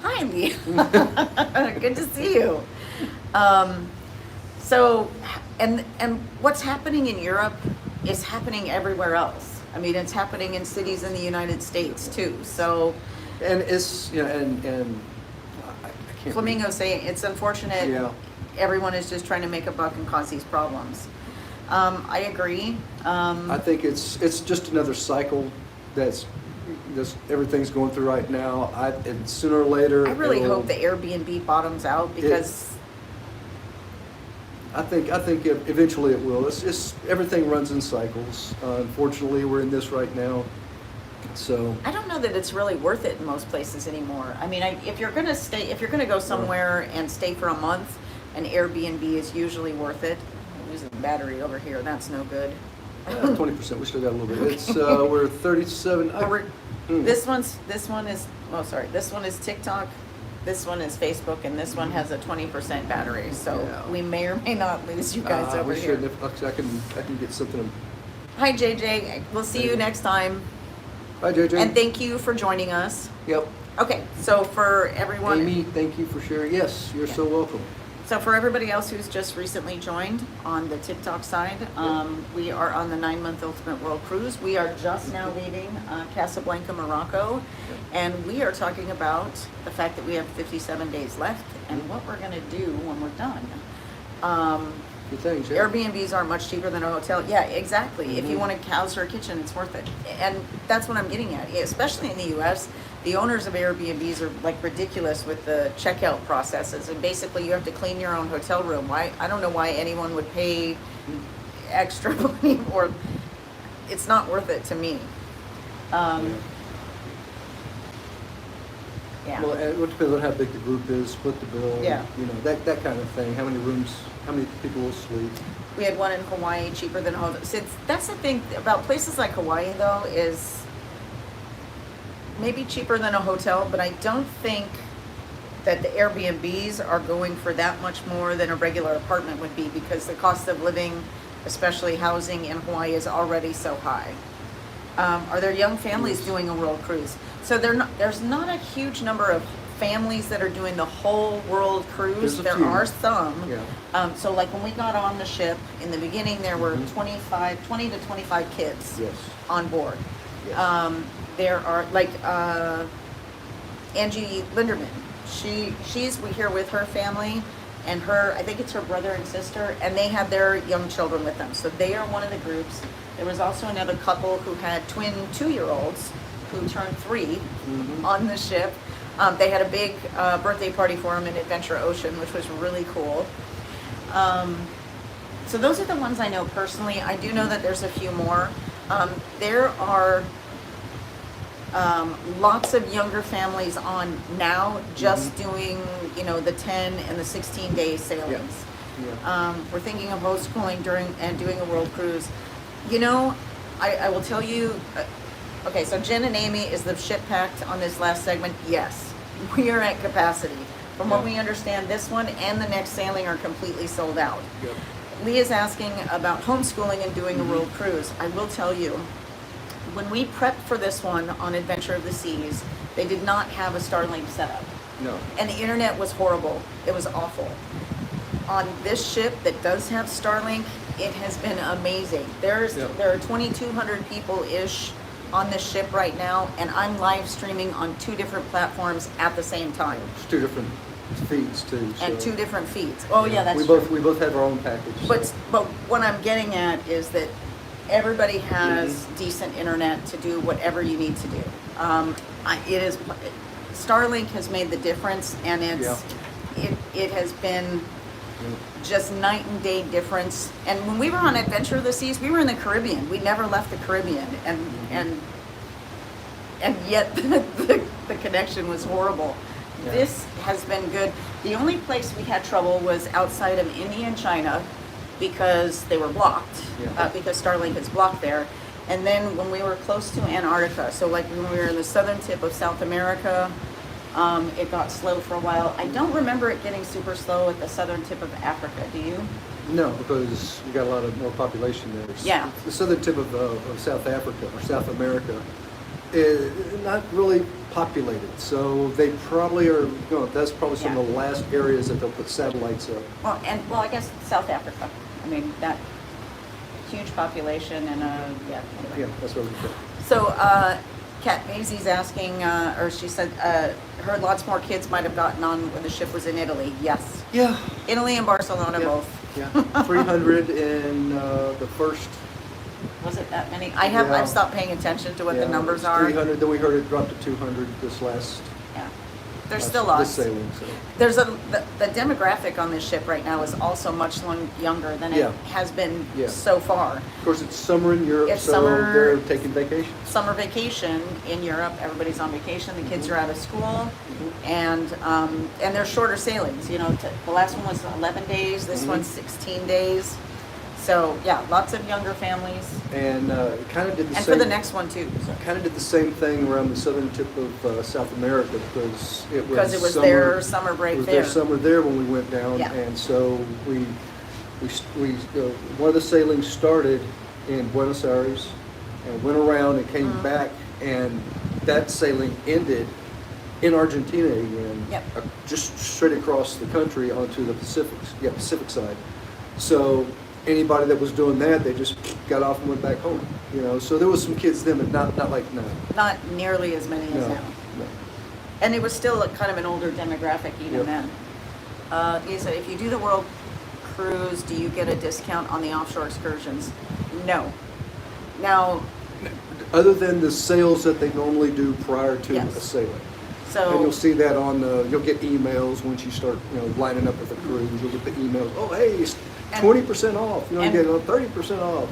Hi, Leah. Good to see you. So, and what's happening in Europe is happening everywhere else. I mean, it's happening in cities in the United States too. So, And it's, you know, and I can't. Flamingo saying it's unfortunate. Yeah. Everyone is just trying to make a buck and cause these problems. I agree. I think it's just another cycle that's everything's going through right now. And sooner or later. I really it'll- hope the Airbnb bottoms out, because I think eventually it will. It's everything runs in cycles. Unfortunately, we're in this right now. So I don't know that it's really worth it in most places anymore. I mean, if you're gonna go somewhere and stay for a month, an Airbnb is usually worth it. I'm losing the battery over here. That's no good. 20%. We still got a little bit. It's we're 37. This one is TikTok. This one is Facebook, and this one has a 20% battery. So Yeah. we may or may not lose you guys over we here. should. I can get something. Hi, JJ. We'll see you next time. Hi, JJ. And thank you for joining us. Yep. Okay, so for everyone. Amy, thank you for sharing. Yes, you're so welcome. So for everybody else who's just recently joined on the TikTok side, we are on the 9-month Ultimate World Cruise. We are just now leaving Casablanca, Morocco, and we are talking about the fact that we have 57 days left and what we're gonna do when we're done. Good things, yeah. Airbnbs aren't much cheaper than a hotel. Yeah, exactly. If you want a house or a kitchen, it's worth it. And that's what I'm getting at. Especially in the US, the owners of Airbnbs are like ridiculous with the checkout processes. And basically you have to clean your own hotel room. Why? I don't know why anyone would pay extra money, or it's not worth it to me. Yeah. Well, it would depend on how big the group is, split the bill. Yeah. You know, that kind of thing. How many rooms, how many people will sleep. We had one in Hawaii, cheaper than a hotel. That's the thing about places like Hawaii, though, is maybe cheaper than a hotel, but I don't think that the Airbnbs are going for that much more than a regular apartment would be, because the cost of living, especially housing in Hawaii, is already so high. Are there young families doing a world cruise? So there's not a huge number of families that are doing the whole world cruise. There's a There few. are some. Yeah. So like when we got on the ship, in the beginning there were 20 to 25 kids Yes. on board. Yes. There are like Angie Linderman. She's here with her family, and I think it's her brother and sister, and they had their young children with them. So they are one of the groups. There was also another couple who had twin 2-year-olds who turned 3 on the ship. They had a big birthday party for them in Adventure Ocean, which was really cool. So those are the ones I know personally. I do know that there's a few more. There are lots of younger families on now, just doing, the 10 and the 16-day sailings. Yeah. We're thinking of homeschooling and doing a world cruise. I will tell you, okay, so Jen and Amy, is the ship packed on this last segment? Yes. We are at capacity. From what we understand, this one and the next sailing are completely sold out. Yep. Lee is asking about homeschooling and doing a world cruise. I will tell you, when we prepped for this one on Adventure of the Seas, they did not have a Starlink setup. No. And the internet was horrible. It was awful. On this ship that does have Starlink, it has been amazing. There are 2,200 people-ish on this ship right now, and I'm live streaming on 2 different platforms at the same time. It's 2 different feeds too. And so. 2 different feeds. Oh yeah, that's we true. both have our own package. But what I'm getting at is that everybody has decent internet to do whatever you need to do. Starlink has made the difference, and it has been just night and day difference. And when we were on Adventure of the Seas, we were in the Caribbean. We never left the Caribbean, and yet the connection was horrible. Yeah. This has been good. The only place we had trouble was outside of India and China, because they were blocked, because Starlink is blocked there. And then when we were close to Antarctica, so like when we were in the southern tip of South America, it got slow for a while. I don't remember it getting super slow at the southern tip of Africa, do you? No, because you got a lot of more population there. Yeah. The southern tip of South Africa or South America is not really populated, so they probably are. That's probably some of the last areas that they'll put satellites up. Well, I guess South Africa. I mean, that huge population and anyway. Yeah, that's what we said. So, Kat Maisie's asking, or she said, heard lots more kids might have gotten on when the ship was in Italy. Yes. Yeah. Italy and Barcelona both. Yeah. 300 in the first. Was it that many? I've stopped paying attention to what the numbers are. 300. Then we heard it dropped to 200 this last. Yeah. There's still lots. This sailing, so. There's the demographic on this ship right now is also much younger than it has been so far. Of course, it's summer in Europe, It's so summer- they're taking vacation. Summer vacation in Europe, everybody's on vacation. The kids are out of school, and they're shorter sailings. You know, the last one was 11 days. This one's 16 days. So yeah, lots of younger families, And kind of did the same. and for the next one too. So. Kind of did the same thing around the southern tip of South America because it was summer, their summer break it was there. their summer there when we went down, Yeah. and so we one of the sailings started in Buenos Aires and went around and came back, and that sailing ended in Argentina again, just straight across the country onto the Pacific side. So anybody that was doing that, they just got off and went back home. You know, so there was some kids then, but not like now. Not nearly as many as now. No. And it was still kind of an older demographic even then. Lisa, if you do the world cruise, do you get a discount on the offshore excursions? No. Now, Other than the sales that they normally do prior to Yes. a sailing. so And you'll see that on you'll get emails once you start, lining up with a cruise. You'll get the emails, oh, hey, it's 20% off. You and- get 30% off.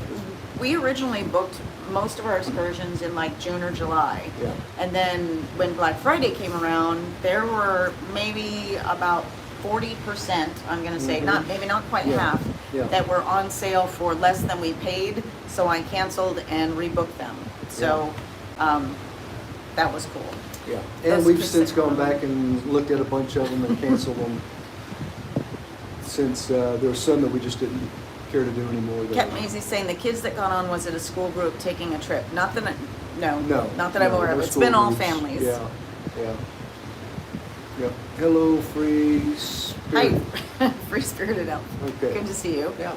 we originally booked most of our excursions in like June or July. Yeah. And then when Black Friday came around, there were maybe about 40%, I'm going to say, maybe not quite half, that were on sale for less than we paid. So I canceled and rebooked them. So that was cool. Yeah. And we've since gone back and looked at a bunch of them and canceled them. Since there were some that we just didn't care to do anymore. Kat Maisie's saying the kids that got on, was it a school group taking a trip? Not that No, not that I'm aware of. no It's school been all groups. families. Yeah. Hello, Free Spirit. Hi, Free Spirited Elf. Okay. Good to see you. Yeah.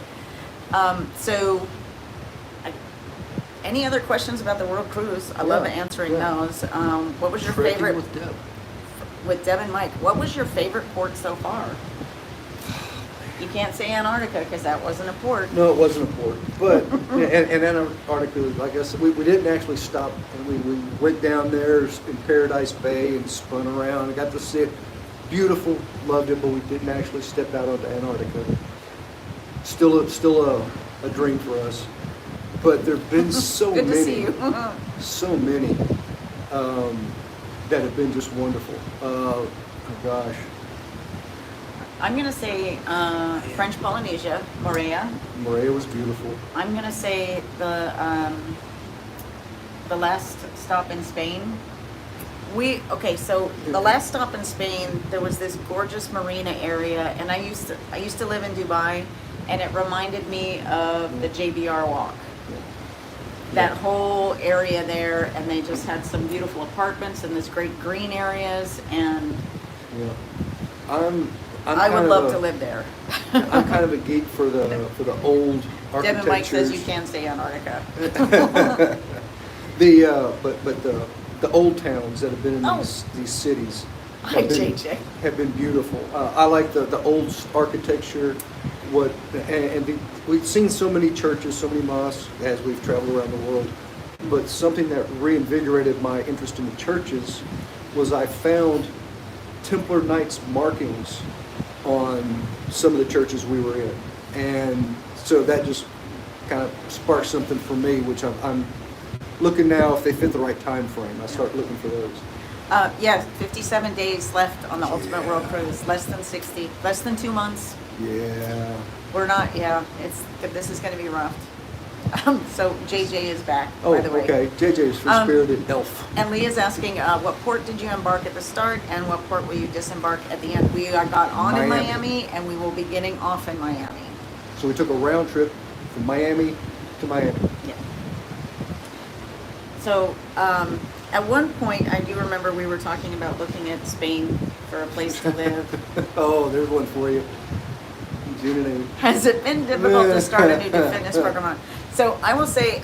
Any other questions about the World Cruise? I love answering those. What was your Trekking favorite with Deb. with Deb and Mike? What was your favorite port so far? You can't say Antarctica because that wasn't a port. No, it wasn't a port, but and Antarctica, I guess we didn't actually stop, and we went down there in Paradise Bay and spun around and got to see it. Beautiful, loved it, but we didn't actually step out onto Antarctica. Still a dream for us, but there've been so Good many, to see you. so many that have been just wonderful. Oh gosh. I'm gonna say French Polynesia, Moorea. Moorea was beautiful. I'm gonna say the last stop in Spain. So the last stop in Spain, there was this gorgeous marina area, and I used to live in Dubai, and it reminded me of the JBR walk. that Yeah. whole area there, and they just had some beautiful apartments and this great green areas, and Yeah. I'm I would kind love of to live there. I'm kind of a geek for the old Deb and Mike says you architectures. can say Antarctica. The old towns that have been in Oh. these cities Hi, have been, JJ. have been beautiful. I like the old architecture. We've seen so many churches, so many mosques as we've traveled around the world. But something that reinvigorated my interest in the churches was I found Templar Knights markings on some of the churches we were in, and so that just kind of sparked something for me, which I'm looking now if they fit the right time frame. I start looking for those. Yeah, 57 days left on the Ultimate World Cruise, less than 60, less than 2 months. Yeah. We're not, yeah, this is gonna be rough. So JJ is back, Oh, by the way. okay. JJ is for Spirited Elf. And Leah's asking, what port did you embark at the start, and what port will you disembark at the end? We got on in Miami, and we will be getting off in Miami. So we took a round trip from Miami to Miami. Yeah. So, at one point, I do remember we were talking about looking at Spain for a place to live. Oh, there's one for you. June and Amy. Has it been difficult to start a new fitness program on? So I will say,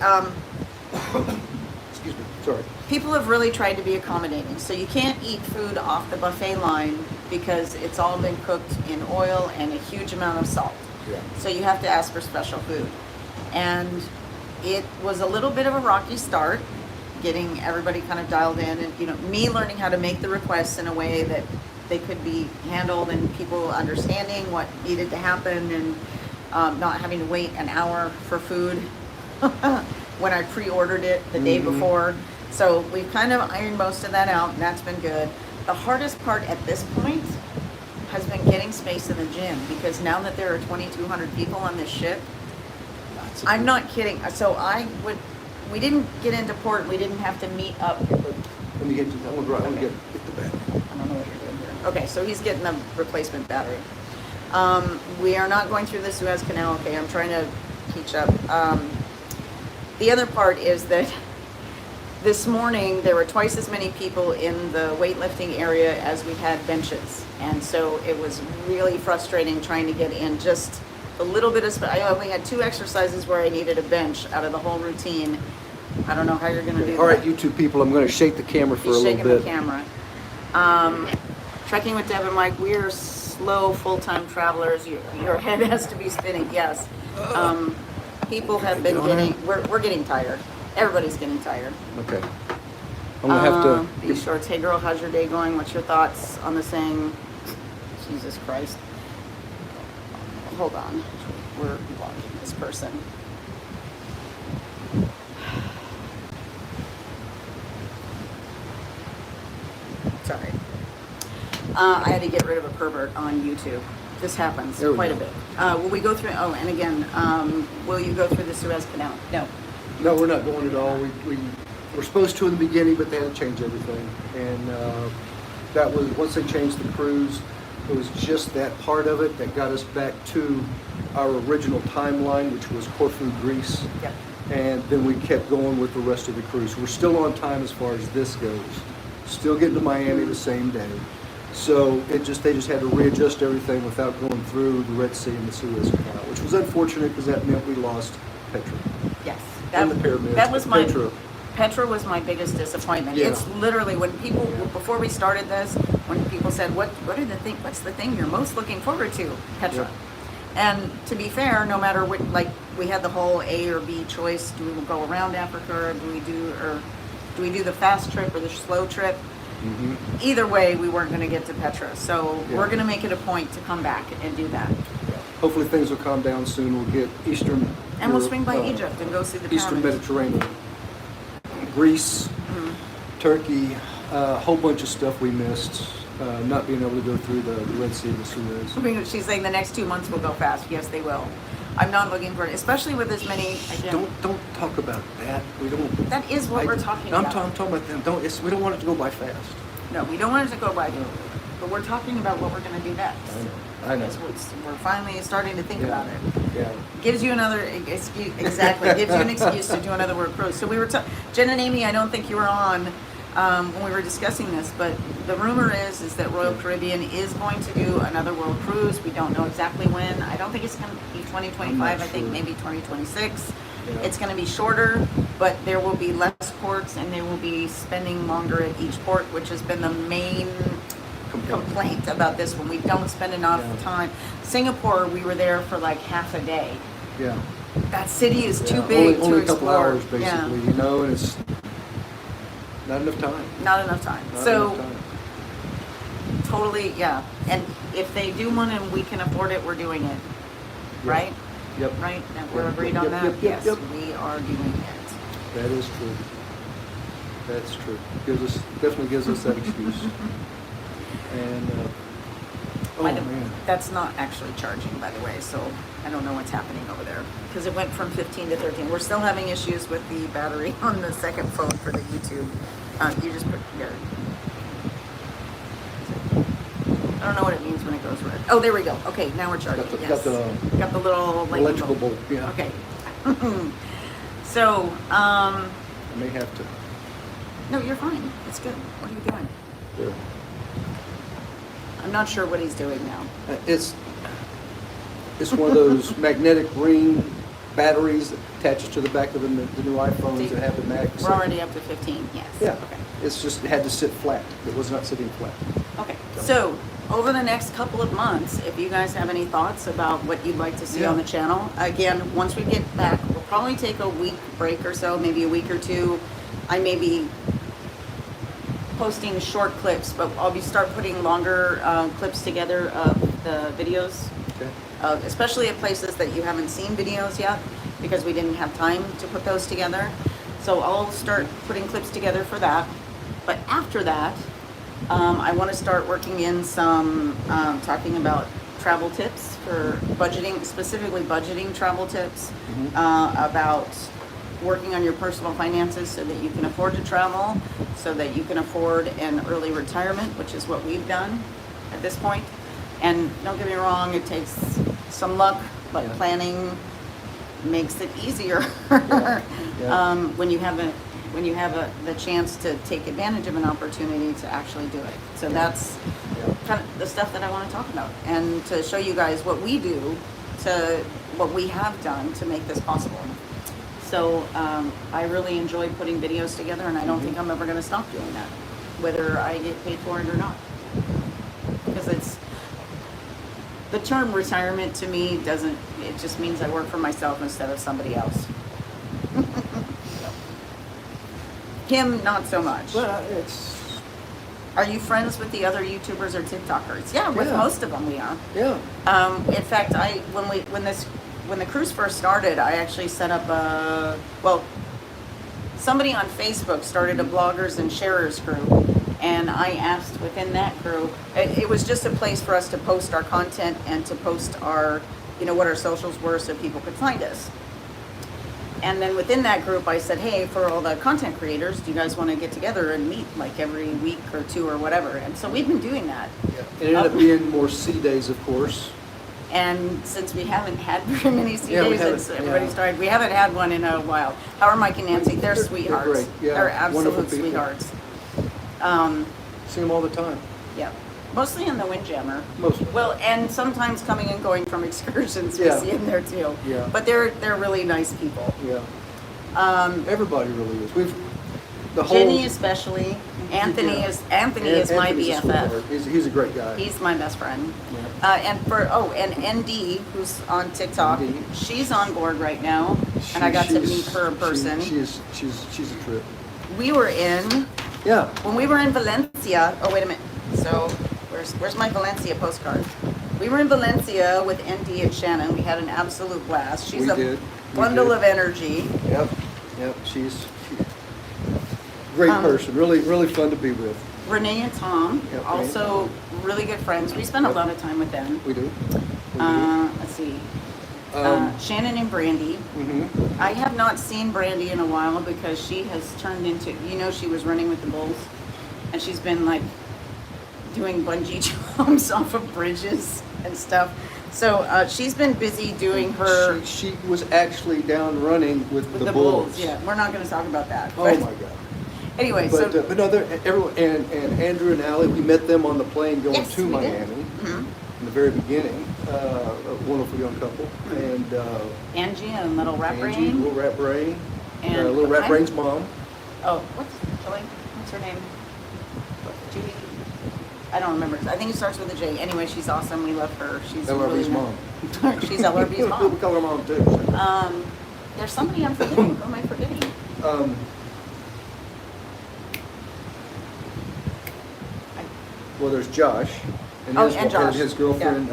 Excuse me. Sorry. people have really tried to be accommodating. So you can't eat food off the buffet line because it's all been cooked in oil and a huge amount of salt. Yeah. So you have to ask for special food. And it was a little bit of a rocky start, getting everybody kind of dialed in, and me learning how to make the requests in a way that they could be handled, and people understanding what needed to happen, and not having to wait an hour for food when I pre-ordered it the day before. So we've kind of ironed most of that out, and that's been good. The hardest part at this point has been getting space in the gym, because now that there are 2,200 people on this ship, I'm not kidding. So we didn't get into port, we didn't have to meet up. Let me get you. I want to get the back. I don't know what you're doing here. Okay, so he's getting a replacement battery. We are not going through the Suez Canal. Okay, I'm trying to teach up. The other part is that this morning there were twice as many people in the weightlifting area as we had benches. And so it was really frustrating trying to get in just a little bit of, I only had 2 exercises where I needed a bench out of the whole routine. I don't know how you're going to do that. All right, you two people, I'm going to shake the camera for a He's little shaking the bit. camera. Trekking with Deb and Mike, we are slow full-time travelers. Your head has to be spinning, yes. People have been we're getting tired. Everybody's getting tired. Okay. I'm going to have to. These shorts. Hey girl, how's your day going? What's your thoughts on the saying? Jesus Christ. Hold on. We're blocking this person. Sorry. I had to get rid of a pervert on YouTube. This happens There we quite go. a bit. Will we go through, oh, and again, will you go through the Suez Canal? No. No, we're not going at all. We were supposed to in the beginning, but they had to change everything. And that was, once they changed the cruise, it was just that part of it that got us back to our original timeline, which was Corfu, Greece. Yep. And then we kept going with the rest of the cruise. We're still on time as far as this goes. Still getting to Miami the same day. So they just had to readjust everything without going through the Red Sea and the Suez Canal, which was unfortunate because that meant we lost Petra. Yes. And the pyramids, That was but my, Petra was my biggest disappointment. Yeah. It's literally when people, before we started this, when people said, what's the thing you're most looking forward to? Petra. Yeah. And to be fair, no matter what, like we had the whole A or B choice. Do we go around Africa, or do we do the fast trip or the slow trip? Mm-hmm. Either way, we weren't going to get to Petra. So Yeah. we're going to make it a point to come back and do that. Hopefully things will calm down soon. We'll get Eastern And we'll Europe, swing by Egypt and go see the Eastern pyramids. Mediterranean, Greece, Mm-hmm. Turkey, a whole bunch of stuff we missed. Not being able to go through the Red Sea and the Suez. I mean, she's saying the next 2 months will go fast. Yes, they will. I'm not looking for it, especially with as many. Again, Don't talk about that. We don't. that is what we're talking I'm about. talking about them. We don't want it to go by fast. No, we don't want it to go by. but we're talking about what we're going to do next. I know. Because we're finally starting to think about it. Yeah. Gives you another excuse, exactly. Gives you an excuse to do another world cruise. So we were, Jen and Amy. I don't think you were on when we were discussing this, but the rumor is that Royal Caribbean is going to do another world cruise. We don't know exactly when. I don't think it's going to be 2025. I think maybe 2026. Yeah. It's going to be shorter, but there will be less ports, and they will be spending longer at each port, which has been the main complaint about this one. We don't spend enough time. Singapore, we were there for like half a day. Yeah. That city is too big only to a couple explore. hours, basically, you know, and it's not enough time. Not enough time. Not So enough time. totally, yeah. And if they do one and we can afford it, we're doing it. Right? Yep. Right? And we're agreed on Yep, that? yep, yep, Yes, yep. we are doing it. That is true. That's true. Definitely gives us that excuse. And oh man, That's not actually charging, by the way, so I don't know what's happening over there. Because it went from 15 to 13. We're still having issues with the battery on the second phone for the YouTube. You just put together. I don't know what it means when it goes red. Oh, there we go. Okay, now we're charging. Got the Got the little lightning electrical bolt. Yeah. Okay. So, I may have to. no, you're fine. It's good. What are you doing? There. I'm not sure what he's doing now. It's one of those magnetic ring batteries that attaches to the back of the new iPhones that have the mag. We're already up to 15, yes. Yeah. Okay. It's just, it had to sit flat. It was not sitting flat. Okay, so over the next couple of months, if you guys have any thoughts about what you'd like to see on the channel, again, once we get back, we'll probably take a week break or so, maybe a week or two. I may be posting short clips, but I'll start putting longer clips together of the videos, Okay. especially at places that you haven't seen videos yet, because we didn't have time to put those together. So I'll start putting clips together for that. But after that, I want to start working in some, talking about travel tips for budgeting, specifically budgeting travel tips, about working on your personal finances so that you can afford to travel, so that you can afford an early retirement, which is what we've done at this point. And don't get me wrong, it takes some luck, but planning makes it easier when you have the chance to take advantage of an opportunity to actually do it. So that's kind of the stuff that I want to talk about, and to show you guys what we do, to what we have done to make this possible. So I really enjoy putting videos together, and I don't think I'm ever going to stop doing that, whether I get paid for it or not. Because it's, the term retirement to me doesn't, it just means I work for myself instead of somebody else. Him, not so much. Well, it's, Are you friends with the other YouTubers or TikTokers? Yeah, with most of them we are. yeah. In fact, when the cruise first started, I actually set up somebody on Facebook started a bloggers and sharers group, and I asked within that group, it was just a place for us to post our content and to post our, what our socials were so people could find us. And then within that group, I said, hey, for all the content creators, do you guys want to get together and meet like every week or two or whatever? And so we've been doing that. It ended up being more sea days, of course. And since we haven't had very many sea Yeah, we days haven't, since everybody started, we haven't had one in a while. How are Mike and Nancy? They're sweethearts. great. Yeah, They're absolute wonderful people. sweethearts. See them all the time. Yeah, mostly in the Windjammer. Mostly. Well, and sometimes coming and going from excursions, we Yeah. see them there too. Yeah. But they're really nice people. Yeah. Everybody really is. Jenny especially. Anthony Yeah. is my Anthony's a BFF. sweetheart. He's a great guy. He's my best friend. Yeah. And ND, who's on TikTok, ND. she's on board right now, and I got to meet her in person. She's a trip. We were in, Yeah. when we were in Valencia, oh wait a minute, so where's my Valencia postcard? We were in Valencia with ND and Shannon. We had an absolute blast. She's a bundle of energy. Yep. She's a great person. Really fun to be with. Renee and Tom, Yep, also really good friends. We spent a lot of time with them. We do. Let's see. Shannon and Brandy. Mm-hmm. I have not seen Brandy in a while because she has turned into, she was running with the bulls, and she's been like doing bungee jumps off of bridges and stuff. So she's been busy doing her She was actually down running with the the bulls. Yeah, we're not going to talk about that. Oh but my God. Anyway, But no, everyone and Andrew and Allie, we met them on the plane going Yes, to we did. Miami Mhm. in the very beginning. A wonderful young couple, and Angie and Little Rat Angie, Brain. Little Rat Brain, And Little Rat Brain's mom. Oh, what's her name? Judy. I don't remember. I think it starts with a J. Anyway, she's awesome. We love her. She's LRB's really mom. She's LRB's We mom. call her mom too. There's somebody I'm forgetting. Who am I forgetting? Well, there's Josh and Oh, his, and Josh. his girlfriend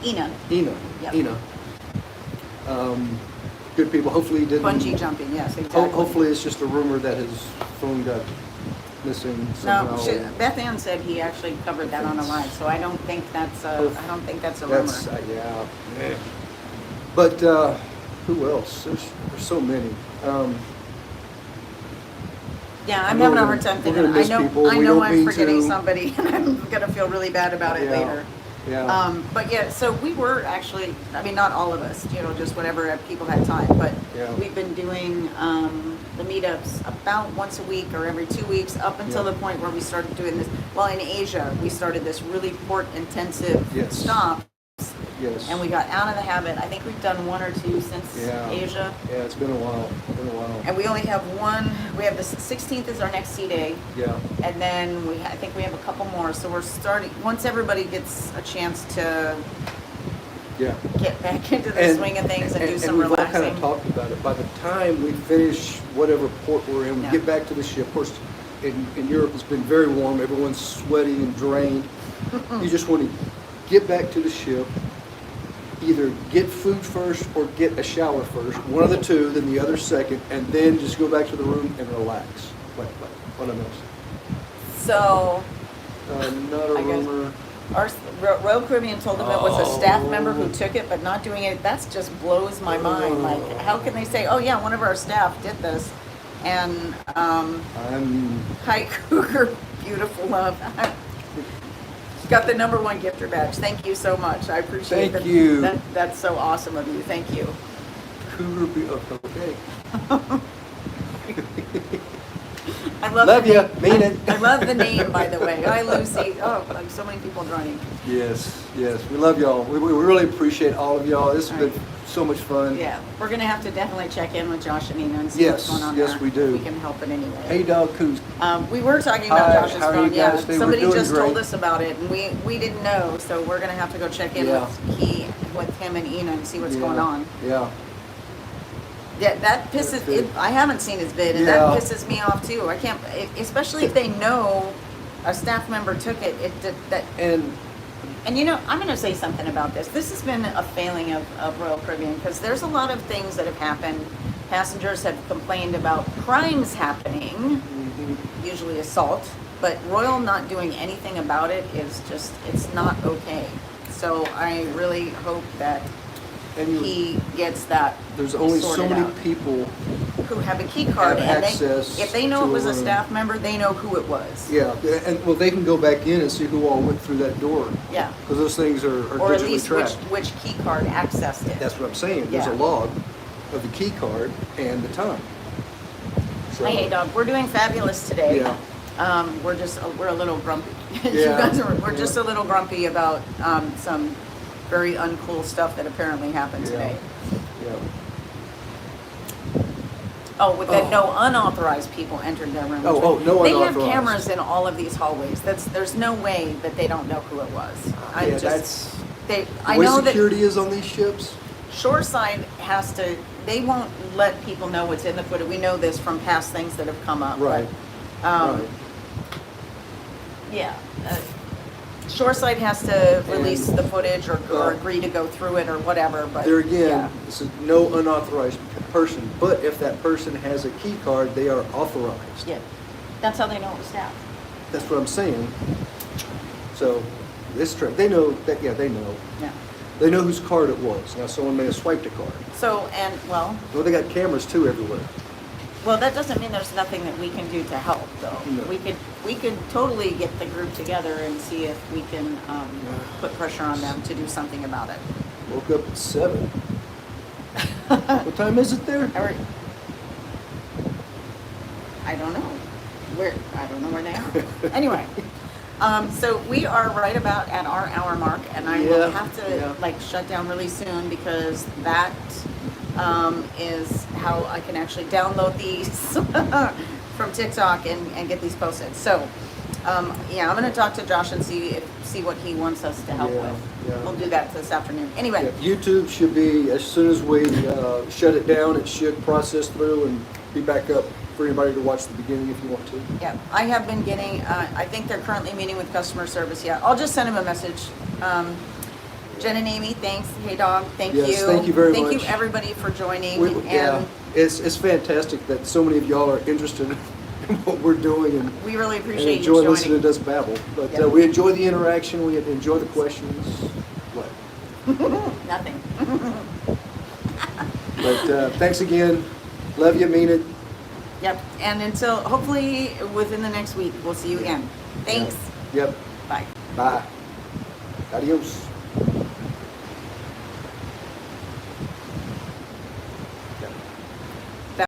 Ina. Yep. Ina. Good people. Hopefully, he didn't. Bungee jumping. Yes, exactly. Hopefully, it's just a rumor that his phone got missing somehow. No, Beth Ann said he actually covered that on a live, so I don't think that's a rumor. That's yeah. But who else? There's so many. Yeah, I'm I know having a we're hard gonna- time we're thinking. gonna miss people. I We know don't I'm mean forgetting to. somebody, and I'm gonna feel really bad about it Yeah. later. Yeah. But yeah, so we were actually, I mean, not all of us, just whatever people had time, but Yeah. we've been doing the meetups about once a week or every 2 weeks up until Yeah. the point where we started doing this. Well, in Asia, we started this really port intensive Yes. stop, Yes. and we got out of the habit. I think we've done 1 or 2 since Yeah. Asia. Yeah, it's been a while. And we only have one. We have the 16th is our next C day, Yeah. and then I think we have a couple more. So we're starting once everybody gets a chance to Yeah. get back into the swing of things and do some we've all relaxing. kind of talked about it. By the time we finish whatever port we're in, we Yeah. get back to the ship. Of course, in Europe it's been very warm. Everyone's sweaty and drained. You just want to get back to the ship, either get food first or get a shower first. One of the two, then the other second, and then just go back to the room and relax. Like what else? So Not a I guess- rumor. our Royal Caribbean told them it was a staff member who Oh. took it, but not doing it. That just blows my mind. Like, how can they say, "Oh yeah, one of our staff did this," and I'm Hi Cougar, beautiful love. Got the #1 gifter badge. Thank you so much. I appreciate Thank that. you. That's so awesome of you. Thank you. Cougar. Okay. I love Love the ya. name. Mean it. I love the name, by the way. Hi, Lucy. Oh, like so many people joining. Yes, we love y'all. We really appreciate all of y'all. This has been so much fun. Yeah, we're gonna have to definitely check in with Josh and Ina and see Yes, what's going on yes, there. we do. If we can help in any way. Hey, Dog Coos. We were talking about Hi, Josh's how are you phone. Yeah, guys doing? We're somebody doing just told great. us about it, and we didn't know, so we're gonna have to go check in Yeah. with him and Ina and see what's Yeah, going on. Yeah. Yeah, that pisses. Good. I haven't seen his vid, and Yeah. that pisses me off too. I can't, especially if they know a staff member took it. And And I'm going to say something about this. This has been a failing of Royal Caribbean because there's a lot of things that have happened. Passengers have complained about crimes happening, usually assault, but Royal not doing anything about it is just, it's not okay. So I really hope that and he gets that there's only so sorted many out. people. Who have a key card, Have and access if they know to it was a a room. staff member, they know who it was. Yeah, and well, they can go back in and see who all went through that door. Yeah. Because those things are Or at digitally least tracked. which key card accessed it. That's what I'm saying. There's Yeah. a log of the key card and the time. So, Hi, hey dog. We're doing fabulous today. Yeah. We're a little grumpy. You Yeah, guys we're yeah. just a little grumpy about some very uncool stuff that apparently happened Yeah. today. Yeah. Oh, with that Oh. no unauthorized people entered their room. Oh, no They have unauthorized. cameras in all of these hallways. There's no way that they don't know who it was. Yeah, that's I the way know that security is on these ships. Shoreside has to, they won't let people know what's in the footage. We know this from past things that have come up. Right. But, Right. yeah. Shoreside has to release And, the footage or agree to go through it or whatever, but. There again, yeah. this is no unauthorized person, but if that person has a key card, they are authorized. Yeah. That's how they know it was staff. That's what I'm saying. So, this trip, they know that, yeah, they know. Yeah. They know whose card it was. Now, someone may have swiped a card. So, and, well, Well, they got cameras too everywhere. Well, that doesn't mean there's nothing that we can do to help, though. No. We could totally get the group together and see if we can put pressure on them to do something about it. Woke up at 7. What time is it there? I don't know. I don't know where they are. Anyway, so we are right about at our hour mark, and I will have to like shut down really soon because that is how I can actually download these from TikTok and get these posted. So, yeah, I'm gonna talk to Josh and see what he wants us to help with. Yeah. We'll do that this afternoon. Anyway. Yeah, YouTube should be, as soon as we shut it down, it should process through and be back up for anybody to watch the beginning if you want to. Yeah, I have been getting, I think they're currently meeting with customer service. Yeah, I'll just send him a message. Jen and Amy, thanks. Hey, dog, thank you. Yes, thank you very much. Thank you, everybody, for joining. Yeah, it's fantastic that so many of y'all are interested in what we're doing and we really and appreciate you enjoy joining. listening to us babble. But Yep. we enjoy the interaction. We enjoy the questions. What? Nothing. But thanks again. Love you, mean it. Yep, and until, hopefully, within the next week, we'll see you again. Thanks. Yep. Bye. Bye. Adios.